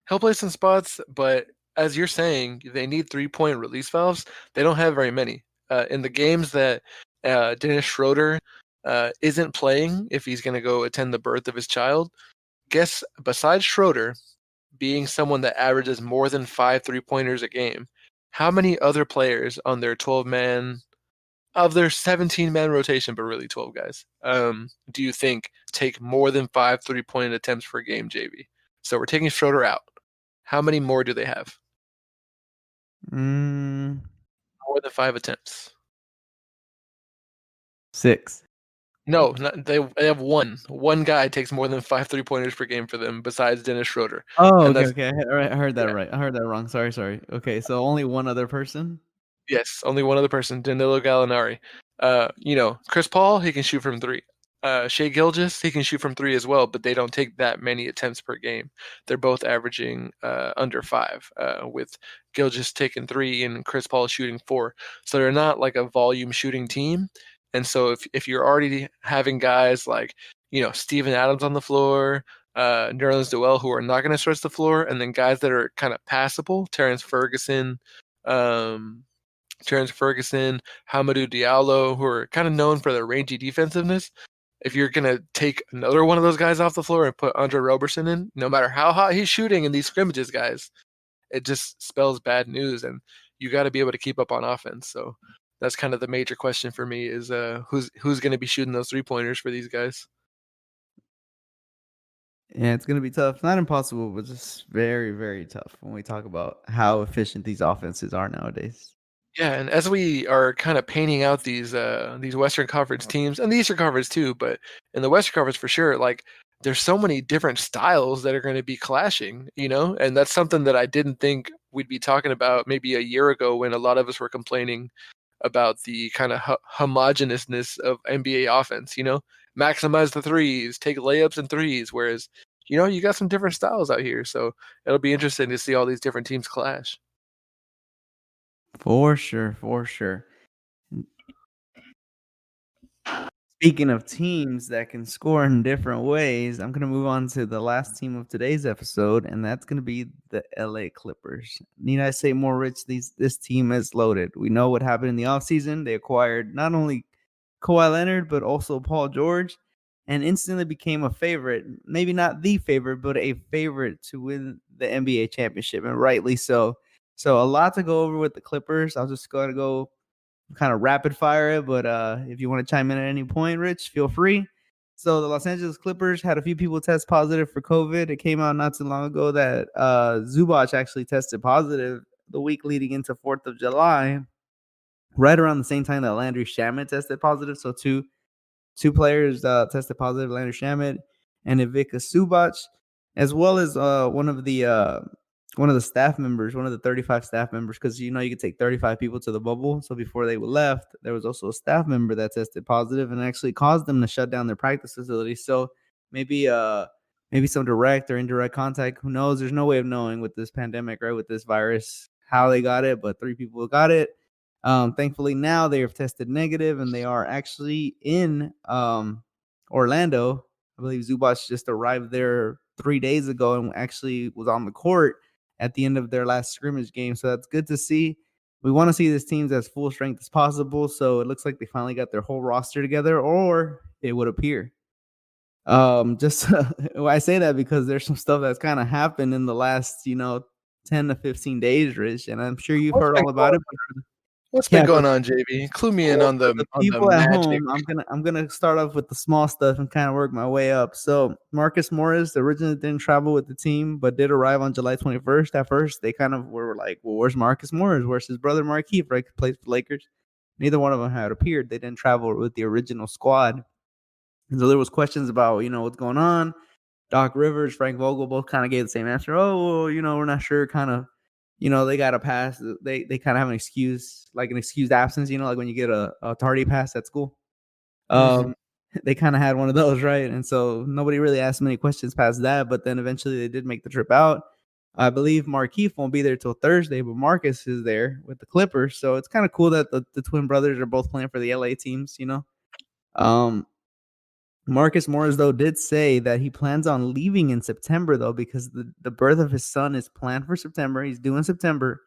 He'll play some spots, but as you're saying, they need 3-point release valves. They don't have very many. In the games that Dennis Schroeder isn't playing, if he's going to go attend the birth of his child, guess besides Schroeder being someone that averages more than 5 3-pointers a game, how many other players on their 12-man of their 17-man rotation, but really 12 guys, do you think take more than 5 3-point attempts per game, JV? So we're taking Schroeder out. How many more do they have? More than 5 attempts. 6. No, they have one. One guy takes more than 5 3-pointers per game for them besides Dennis Schroeder. Oh, okay. I heard that right. I heard that wrong. Sorry. Okay, so only one other person? Yes, only one other person, Danilo Gallinari. Chris Paul, he can shoot from 3. Shai Gilgeous, he can shoot from 3 as well, but they don't take that many attempts per game. They're both averaging under 5, with Gilgeous taking 3 and Chris Paul shooting 4. So they're not like a volume shooting team. And so if you're already having guys like, Steven Adams on the floor, Nerlens Noel, who are not going to stretch the floor, and then guys that are kind of passable, Terrence Ferguson, Hamidou Diallo, who are kind of known for their rangy defensiveness. If you're going to take another one of those guys off the floor and put Andre Robertson in, no matter how hot he's shooting in these scrimmages, guys, it just spells bad news, and you got to be able to keep up on offense. So that's kind of the major question for me is who's going to be shooting those 3-pointers for these guys? Yeah, it's going to be tough. Not impossible, but just very, very tough when we talk about how efficient these offenses are nowadays. Yeah, and as we are kind of painting out these Western Conference teams and the Eastern Conference too, but in the Western Conference for sure, like there's so many different styles that are going to be clashing, and that's something that I didn't think we'd be talking about maybe a year ago when a lot of us were complaining about the kind of homogeneousness of NBA offense, maximize the threes, take layups and threes, whereas, you got some different styles out here. So it'll be interesting to see all these different teams clash. For sure. Speaking of teams that can score in different ways, I'm going to move on to the last team of today's episode, and that's going to be the LA Clippers. Need I say more, Rich? This team is loaded. We know what happened in the offseason. They acquired not only Kawhi Leonard, but also Paul George, and instantly became a favorite. Maybe not the favorite, but a favorite to win the NBA championship, and rightly so. So a lot to go over with the Clippers. I'll just going to go kind of rapid fire it, but if you want to chime in at any point, Rich, feel free. So the Los Angeles Clippers had a few people test positive for COVID. It came out not too long ago that Zubac actually tested positive the week leading into 4th of July, right around the same time that Landry Shamet tested positive. So two players tested positive, Landry Shamet and Ivica Zubac, as well as one of the one of the staff members, one of the 35 staff members, because you could take 35 people to the bubble. So before they left, there was also a staff member that tested positive and actually caused them to shut down their practice facility. So maybe maybe some direct or indirect contact. Who knows? There's no way of knowing with this pandemic, right? With this virus, how they got it, but 3 people got it. Thankfully now they have tested negative and they are actually in Orlando. I believe Zubac just arrived there 3 days ago and actually was on the court at the end of their last scrimmage game. So that's good to see. We want to see this team as full strength as possible. So it looks like they finally got their whole roster together, or it would appear. Just I say that because there's some stuff that's kind of happened in the last 10 to 15 days, Rich, and I'm sure you've What's heard been all about going it. What's been Yeah, going on, JB? Clue me in for on the the on the people at magic. home, I'm gonna start off with the small stuff and kind of work my way up. So Marcus Morris originally didn't travel with the team, but did arrive on July 21st. At first, they kind of were like, "Well, where's Marcus Morris? Where's his brother Markieff? Right, plays for Lakers." Neither one of them had appeared. They didn't travel with the original squad, and so there was questions about what's going on. Doc Rivers, Frank Vogel both kind of gave the same answer. Oh, well, we're not sure. Kind of, they got a pass. They kind of have an excuse, like an excused absence. Like when you get a tardy pass at school. Mhm. They kind of had one of those, right? And so nobody really asked many questions past that. But then eventually they did make the trip out. I believe Markieff won't be there till Thursday, but Marcus is there with the Clippers. So it's kind of cool that the twin brothers are both playing for the LA teams. Um, Marcus Morris, though, did say that he plans on leaving in September, though, because the birth of his son is planned for September. He's due in September.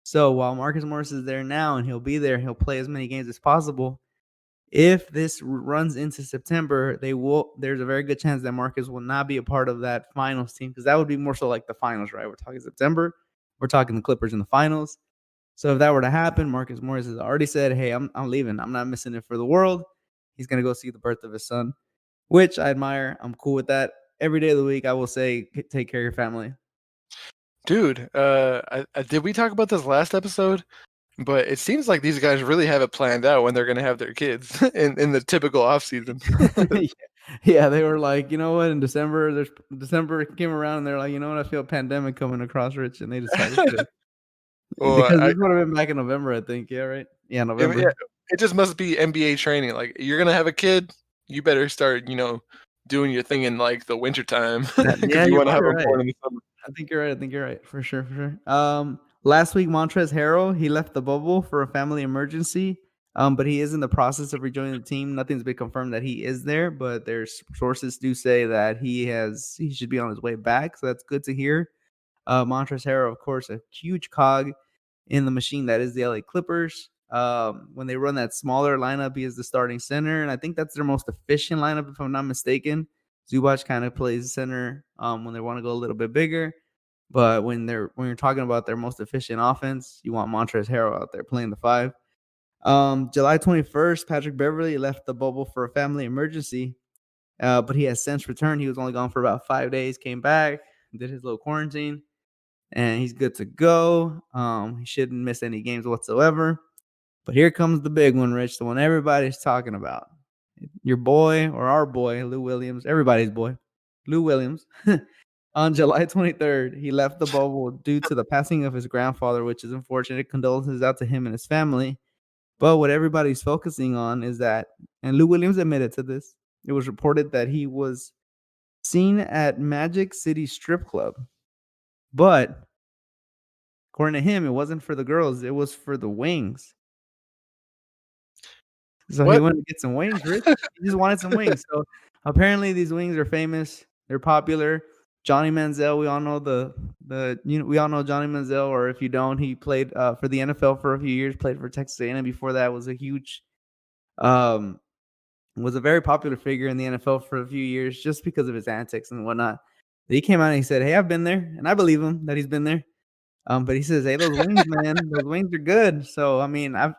So while Marcus Morris is there now and he'll be there, he'll play as many games as possible. If this runs into September, there's a very good chance that Marcus will not be a part of that finals team, because that would be more so like the finals, right? We're talking September. We're talking the Clippers in the finals. So if that were to happen, Marcus Morris has already said, "Hey, I'm leaving. I'm not missing it for the world." He's going to go see the birth of his son, which I admire. I'm cool with that. Every day of the week, I will say, take care of your family. Dude, did we talk about this last episode? But it seems like these guys really have it planned out when they're going to have their kids in the typical off season. Yeah, they were like, you know what? In December came around, and they're like, you know what? I feel a pandemic coming across, Rich, and they decided to, Well, because this would have been back in November, I think. Yeah, right. Yeah, November. yeah, it just must be NBA training. Like, you're gonna have a kid, you better start, doing your thing in like the winter time because Yeah, you you're want to have probably them right. born in the summer. I think you're right. I think you're right for sure. For sure. Last week, Montrezl Harrell, he left the bubble for a family emergency. But he is in the process of rejoining the team. Nothing's been confirmed that he is there, but there's sources do say that he should be on his way back. So that's good to hear. Montrezl Harrell, of course, a huge cog in the machine that is the LA Clippers. When they run that smaller lineup, he is the starting center, and I think that's their most efficient lineup, if I'm not mistaken. Zubac kind of plays center when they want to go a little bit bigger, but when you're talking about their most efficient offense, you want Montrezl Harrell out there playing the 5. July 21st, Patrick Beverley left the bubble for a family emergency, but he has since returned. He was only gone for about 5 days, came back, did his little quarantine, and he's good to go. He shouldn't miss any games whatsoever. But here comes the big one, Rich, the one everybody's talking about. Your boy, or our boy, Lou Williams, everybody's boy, Lou Williams. On July 23rd, he left the bubble due to the passing of his grandfather, which is unfortunate. Condolences out to him and his family. But what everybody's focusing on is that, and Lou Williams admitted to this, it was reported that he was seen at Magic City Strip Club. But according to him, it wasn't for the girls, it was for the wings. So he What? went to get some wings, Rich. He just wanted some wings. So apparently these wings are famous. They're popular. Johnny Manziel, we all know we all know Johnny Manziel, or if you don't, he played for the NFL for a few years, played for Texas A&M before that, was um was a very popular figure in the NFL for a few years just because of his antics and whatnot. He came out and he said, "Hey, I've been there," and I believe him that he's been there. But he says, "Hey, those wings, man, those wings are good." So I mean, I'm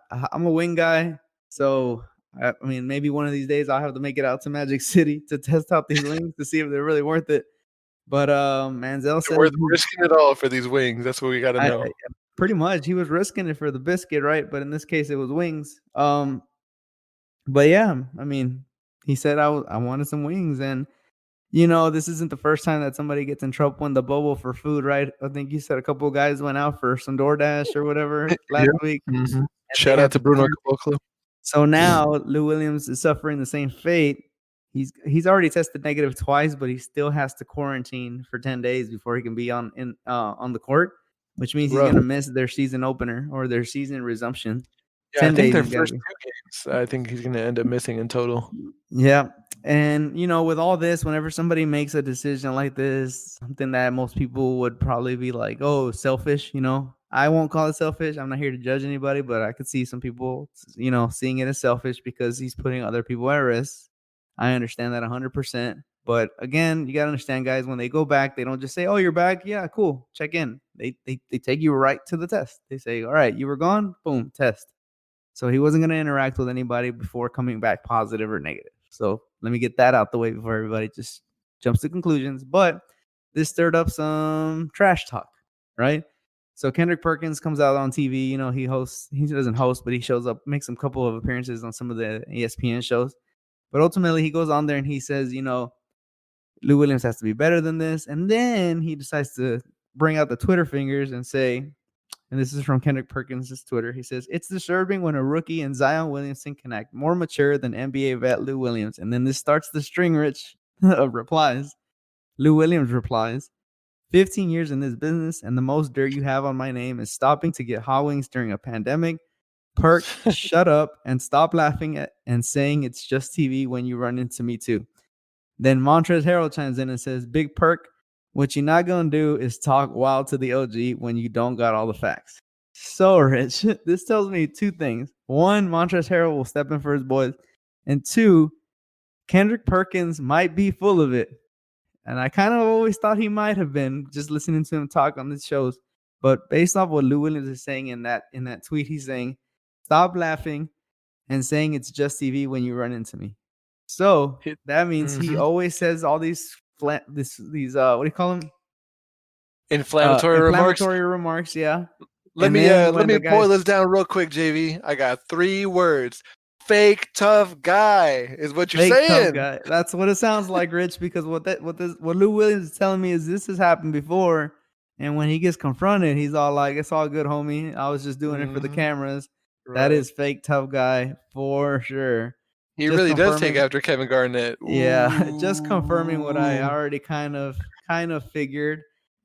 a wing guy, so I mean, maybe one of these days I'll have to make it out to Magic City to test out these wings to see if they're really worth it. But Manziel They're says, worth risking it all for these wings. That's what we got to know. pretty much he was risking it for the biscuit, right? But in this case, it was wings. But yeah, I mean, he said I wanted some wings, and This isn't the first time that somebody gets in trouble in the bubble for food, right? I think you said a couple of guys went out for some DoorDash or whatever Yeah. last week, hmm and they Shout out had to to Bruno quarantine. Caboclo. So now Lou Williams is suffering the same fate. He's already tested negative twice, but he still has to quarantine for 10 days before he can be on the court, which means he's Rough. gonna miss their season opener or their season resumption. Yeah, I 10 think days their he's got to first be. 2 games, I think he's going to end up missing in total. Yeah. And, with all this, whenever somebody makes a decision like this, something that most people would probably be like, oh, selfish, I won't call it selfish. I'm not here to judge anybody, but I could see some people, seeing it as selfish because he's putting other people at risk. I understand that 100%. But again, you got to understand, guys, when they go back, they don't just say, oh, you're back. Yeah, cool. Check in. They take you right to the test. They say, all right, you were gone. Boom, test. So he wasn't going to interact with anybody before coming back positive or negative. So let me get that out the way before everybody just jumps to conclusions. But this stirred up some trash talk, right? So Kendrick Perkins comes out on TV. He doesn't host, but he shows up, makes a couple of appearances on some of the ESPN shows. But ultimately, he goes on there and he says, Lou Williams has to be better than this. And then he decides to bring out the Twitter fingers and say, and this is from Kendrick Perkins' Twitter. He says, it's disturbing when a rookie and Zion Williamson can act more mature than NBA vet Lou Williams. And then this starts the string rich of replies. Lou Williams replies, 15 years in this business, and the most dirt you have on my name is stopping to get hot wings during a pandemic. Perk, shut up and stop laughing at and saying it's just TV when you run into me too. Then Montrezl Harrell chimes in and says, Big Perk, what you're not going to do is talk wild to the OG when you don't got all the facts. So, Rich, this tells me two things. One, Montrezl Harrell will step in for his boys. And two, Kendrick Perkins might be full of it. And I kind of always thought he might have been just listening to him talk on these shows. But based off what Lou Williams is saying in that tweet, he's saying, stop laughing and saying it's just TV when you run into me. So that means he always says all these what do you call them? Inflammatory remarks, yeah. Let me boil this down real quick, JV. I got 3 words. Fake tough guy is what you're saying. Tough guy. That's what it sounds like, Rich. Because what Lou Williams is telling me is this has happened before, and when he gets confronted, he's all like, "It's all good, homie. I was just doing it for the cameras." Right. That is fake tough guy for sure. He just really does take after Kevin Garnett. Ooh. Yeah, just confirming what I already kind of figured.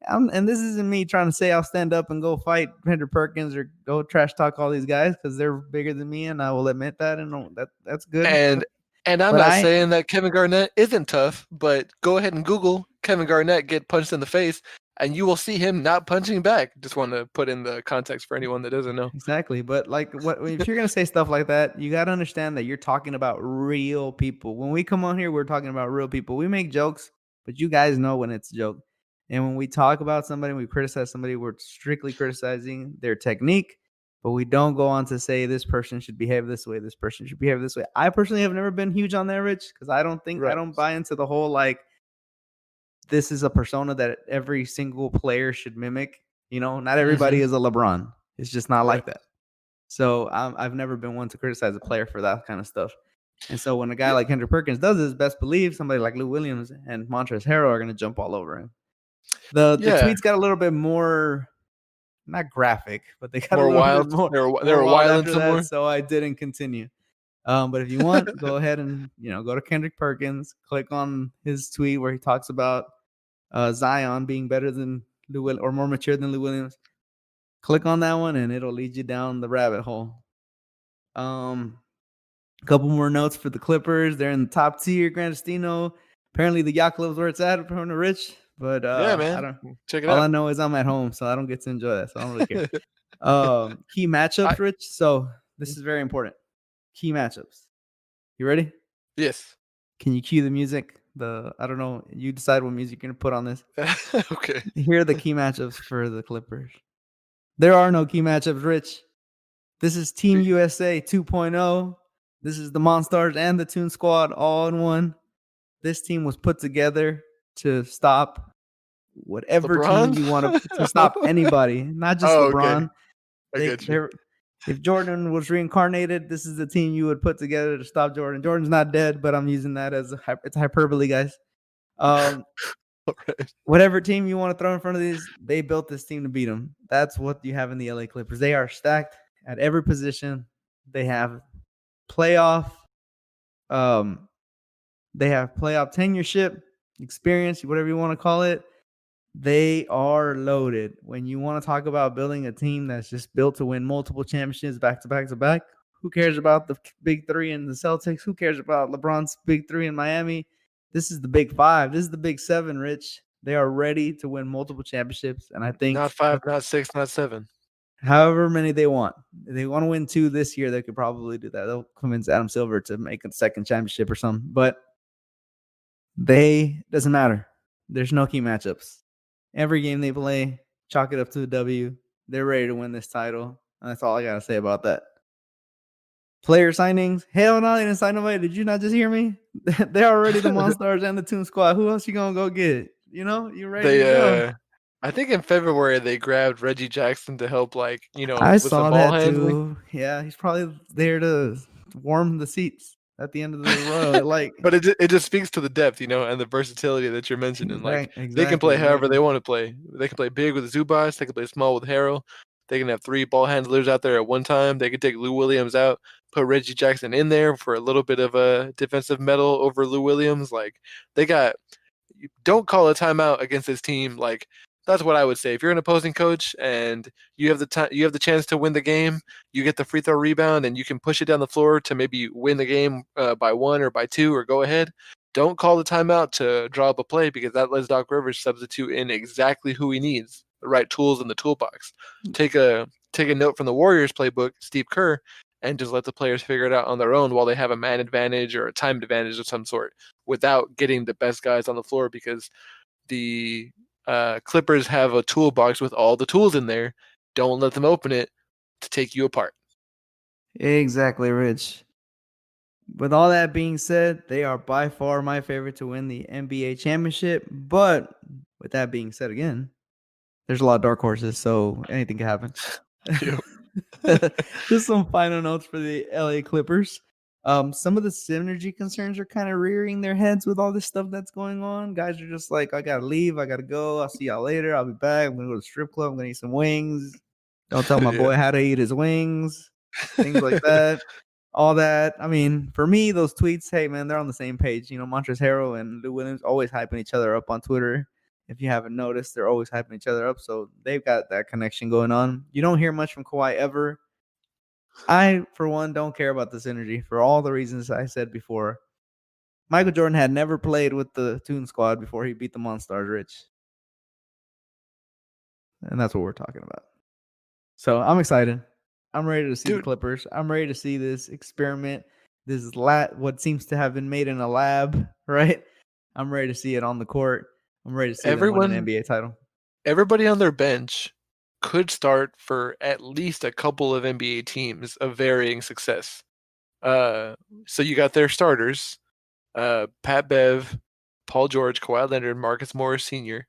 And this isn't me trying to say I'll stand up and go fight Kendrick Perkins or go trash talk all these guys because they're bigger than me, and I will admit that, and that's good. And I'm not saying that Kevin Garnett isn't tough, but go ahead and Google Kevin Garnett get punched in the face, and you will see him not punching back. Just want to put in the context for anyone that doesn't know. Exactly. But if you're going to say stuff like that, you got to understand that you're talking about real people. When we come on here, we're talking about real people. We make jokes, but you guys know when it's a joke. And when we talk about somebody, we criticize somebody, we're strictly criticizing their technique, but we don't go on to say this person should behave this way, this person should behave this way. I personally have never been huge on that, Rich, because I don't buy into the whole this is a persona that every single player should mimic. Not everybody is a LeBron. It's just not like that. So I've never been one to criticize a player for that kind of stuff. And so when a guy like Kendrick Perkins does this, best believe somebody like Lou Williams and Montrezl Harrell are going to jump all over him. The tweets got a little bit more, not graphic, but they got more a little wild. Bit more. They were wild after that, so I didn't continue. But if you want, go ahead and go to Kendrick Perkins, click on his tweet where he talks about Zion being better than Lou Williams or more mature than Lou Williams. Click on that one, and it'll lead you down the rabbit hole. A couple more notes for the Clippers. They're in the top tier. Grandestino. Apparently, the yacht club's where it's at from the rich. But yeah, man, I don't check it all out. I know is I'm at home, so I don't get to enjoy that. So I don't really care. Key matchups, Rich. So this is very important. Key matchups. You ready? Yes. Can you cue the music? I don't know. You decide what music you're gonna put on this. Okay. Here are the key matchups for the Clippers. There are no key matchups, Rich. This is Team USA 2.0. This is the Monstars and the Toon Squad all in one. This team was put together to stop whatever LeBron? team you want to stop anybody, not just LeBron. Okay. If Jordan was reincarnated, this is the team you would put together to stop Jordan. Jordan's not dead, but I'm using that as it's hyperbole, guys. Right. Whatever team you want to throw in front of these, they built this team to beat them. That's what you have in the LA Clippers. They are stacked at every position. They have playoff, um, they have playoff tenureship, experience, whatever you want to call it. They are loaded. When you want to talk about building a team that's just built to win multiple championships back to back to back, who cares about the big three in the Celtics? Who cares about LeBron's big three in Miami? This is the big five. This is the big seven, Rich. They are ready to win multiple championships. And I think Not 5, not 6, not 7. however many they want, if they want to win 2 this year, they could probably do that. They'll convince Adam Silver to make a second championship or something. But doesn't matter. There's no key matchups. Every game they play, chalk it up to a W. They're ready to win this title. And that's all I got to say about that. Player signings? Hell no, they didn't sign nobody. Did you not just hear me? They're already the Monstars and the Toon Squad. Who else you going to go get? You ready to go. I think in February they grabbed Reggie Jackson to help, I with saw the ball that handling. too. Yeah, he's probably there to warm the seats at the end of the row. But it just speaks to the depth, and the versatility that you're mentioning. Exactly, they can play however they want to play. They can play big with Zubac. They can play small with Harrell. They can have 3 ball handlers out there at one time. They can take Lou Williams out, put Reggie Jackson in there for a little bit of a defensive medal over Lou Williams. Don't call a timeout against this team. That's what I would say. If you're an opposing coach and you have the chance to win the game, you get the free throw rebound and you can push it down the floor to maybe win the game by 1 or by 2 or go ahead. Don't call the timeout to draw up a play, because that lets Doc Rivers substitute in exactly who he needs, the right tools in the toolbox. Take a note from the Warriors playbook, Steve Kerr, and just let the players figure it out on their own while they have a man advantage or a time advantage of some sort, without getting the best guys on the floor, because the Clippers have a toolbox with all the tools in there. Don't let them open it to take you apart. Exactly, Rich. With all that being said, they are by far my favorite to win the NBA championship. But with that being said again, there's a lot of dark horses, so anything can happen. Just some final notes for the LA Clippers. Some of the synergy concerns are kind of rearing their heads with all this stuff that's going on. Guys are just like, I gotta leave, I gotta go. I'll see y'all later. I'll be back. I'm gonna go to the strip club. I'm gonna eat some wings. Don't tell my boy how to eat his wings. Things like that. All that. I mean, for me, those tweets, hey man, they're on the same page. Montrezl Harrell and Lou Williams always hyping each other up on Twitter. If you haven't noticed, they're always hyping each other up. So they've got that connection going on. You don't hear much from Kawhi ever. I, for one, don't care about this energy for all the reasons I said before. Michael Jordan had never played with the Toon Squad before he beat the Monstars, Rich. And that's what we're talking about. So I'm excited. I'm ready to see the Clippers. I'm ready to see this experiment. This is what seems to have been made in a lab, right? I'm ready to see it on the court. I'm ready to see them win an NBA title. Everybody on their bench could start for at least a couple of NBA teams of varying success. So you got their starters, Pat Bev, Paul George, Kawhi Leonard, Marcus Morris Sr.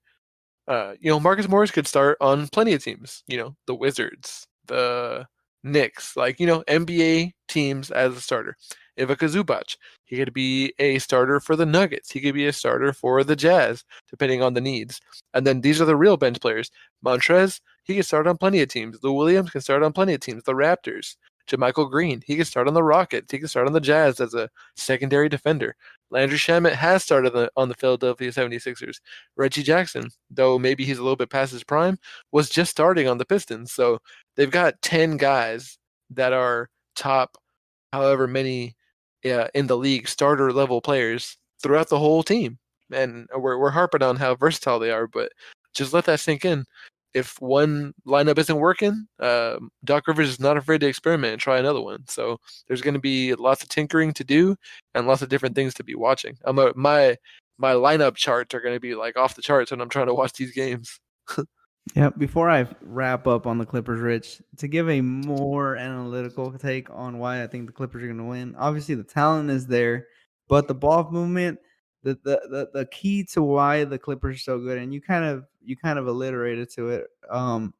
Marcus Morris could start on plenty of teams. The Wizards, the Knicks, NBA teams as a starter. Ivica Zubac, he could be a starter for the Nuggets. He could be a starter for the Jazz, depending on the needs. And then these are the real bench players. Montrez, he can start on plenty of teams. Lou Williams can start on plenty of teams. The Raptors. JaMychal Green, he can start on the Rockets. He can start on the Jazz as a secondary defender. Landry Shamet has started on the Philadelphia 76ers. Reggie Jackson, though maybe he's a little bit past his prime, was just starting on the Pistons. So they've got 10 guys that are top however many in the league starter level players throughout the whole team. And we're harping on how versatile they are, but just let that sink in. If one lineup isn't working, Doc Rivers is not afraid to experiment and try another one. So there's going to be lots of tinkering to do and lots of different things to be watching. My lineup charts are going to be off the charts when I'm trying to watch these games. Yeah, before I wrap up on the Clippers, Rich, to give a more analytical take on why I think the Clippers are going to win. Obviously, the talent is there, but the ball movement, the key to why the Clippers are so good, and you kind of alliterated to it, or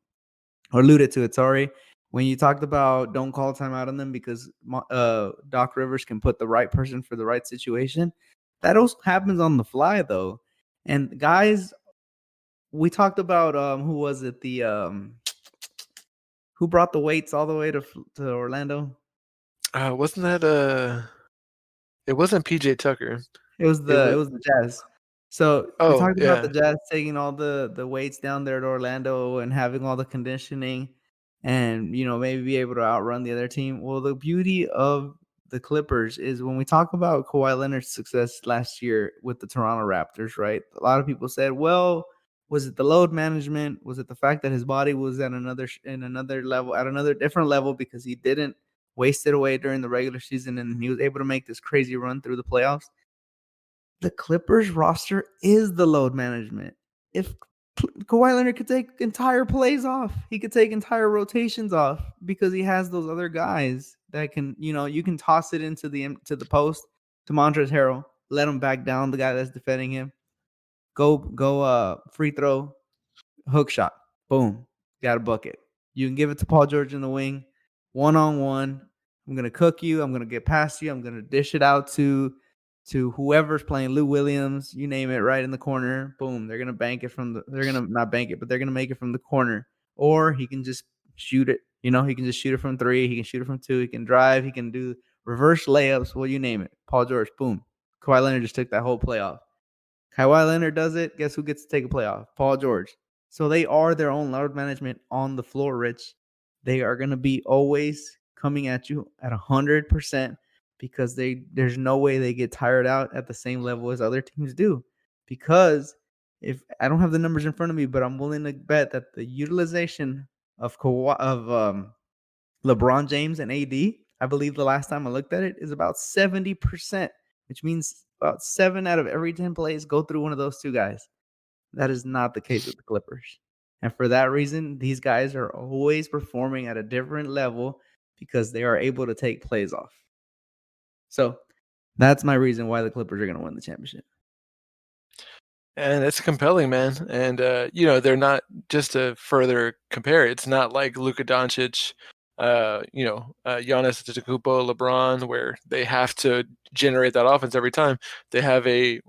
alluded to it. Sorry, when you talked about don't call timeout on them because Doc Rivers can put the right person for the right situation. That also happens on the fly, though. And guys, we talked about who was it? Who brought the weights all the way to Orlando? Wasn't that It wasn't PJ Tucker. It was the Jazz. So we Oh talked about the yeah. Jazz taking all the weights down there at Orlando and having all the conditioning, and maybe be able to outrun the other team. Well, the beauty of the Clippers is when we talk about Kawhi Leonard's success last year with the Toronto Raptors, right? A lot of people said, well, was it the load management? Was it the fact that his body was at another level, at another different level, because he didn't waste it away during the regular season and he was able to make this crazy run through the playoffs? The Clippers roster is the load management. If Kawhi Leonard could take entire plays off, he could take entire rotations off, because he has those other guys that can, you can toss it into the post to Montrezl Harrell, let him back down the guy that's defending him. Go free throw, hook shot. Boom. Got a bucket. You can give it to Paul George in the wing, one-on-one. I'm going to cook you. I'm going to get past you. I'm going to dish it out to whoever's playing, Lou Williams, you name it, right in the corner. Boom. They're going to bank it they're going to not bank it, but they're going to make it from the corner. Or he can just shoot it. He can just shoot it from 3. He can shoot it from 2. He can drive. He can do reverse layups. Well, you name it. Paul George, boom. Kawhi Leonard just took that whole playoff. Kawhi Leonard does it. Guess who gets to take a playoff? Paul George. So they are their own load management on the floor, Rich. They are going to be always coming at you at 100%, because there's no way they get tired out at the same level as other teams do. Because if I don't have the numbers in front of me, but I'm willing to bet that the utilization of LeBron James and AD, I believe the last time I looked at it, is about 70%, which means about 7 out of every 10 plays go through one of those two guys. That is not the case with the Clippers. And for that reason, these guys are always performing at a different level, because they are able to take plays off. So that's my reason why the Clippers are going to win the championship. And it's compelling, man. And they're not, just to further compare, it's not like Luka Doncic, Giannis Antetokounmpo, LeBron, where they have to generate that offense every time. They have in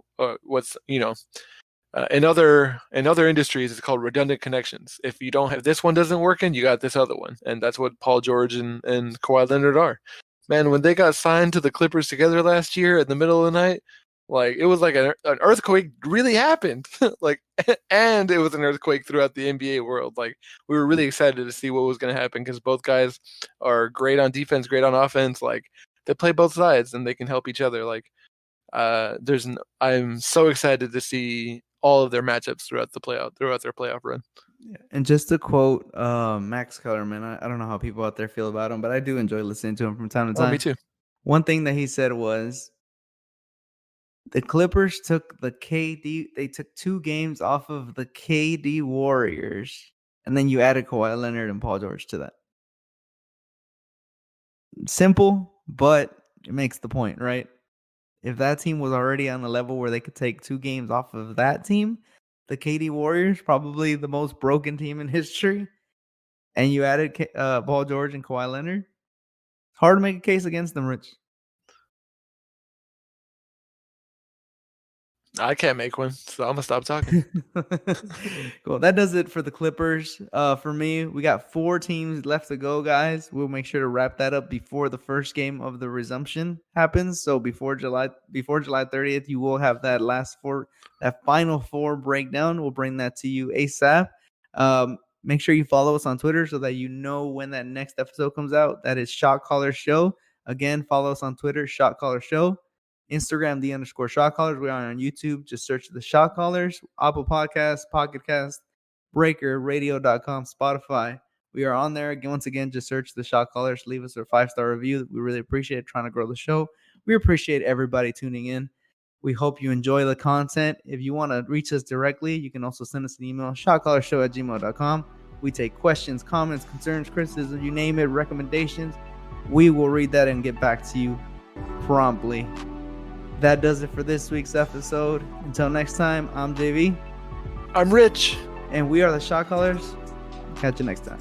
other industries, it's called redundant connections. If you don't have this one doesn't working, you got this other one, and that's what Paul George and Kawhi Leonard are. Man, when they got signed to the Clippers together last year in the middle of the night, like it was like an earthquake really happened. And it was an earthquake throughout the NBA world. Like, we were really excited to see what was going to happen, because both guys are great on defense, great on offense. Like, they play both sides and they can help each other. Like, I'm so excited to see all of their matchups throughout their playoff run. Yeah. And just to quote Max Kellerman, I don't know how people out there feel about him, but I do enjoy listening to him from time to time. Oh, me too. One thing that he said was, the Clippers took they took 2 games off of the KD Warriors, and then you added Kawhi Leonard and Paul George to that. Simple, but it makes the point, right? If that team was already on a level where they could take 2 games off of that team, the KD Warriors, probably the most broken team in history, and you added Paul George and Kawhi Leonard, it's hard to make a case against them, Rich. I can't make one, so I'm gonna stop talking. Cool. That does it for the Clippers. For me, we got 4 teams left to go, guys. We'll make sure to wrap that up before the first game of the resumption happens. So before July 30th, you will have that final 4 breakdown. We'll bring that to you ASAP. Make sure you follow us on Twitter so that you know when that next episode comes out. That is Shotcallers Show. Again, follow us on Twitter, Shotcallers Show. Instagram, _Shotcallers. We are on YouTube. Just search the Shotcallers, Apple Podcasts, Pocket Cast, Breaker, Radio.com, Spotify. We are on there. Once again, just search the Shotcallers. Leave us a 5-star review. We really appreciate trying to grow the show. We appreciate everybody tuning in. We hope you enjoy the content. If you want to reach us directly, you can also send us an email, shotcallarshow@gmail.com. We take questions, comments, concerns, criticism, you name it, recommendations. We will read that and get back to you promptly. That does it for this week's episode. Until next time, I'm JV. I'm Rich. And we are the Shotcallers. Catch you next time.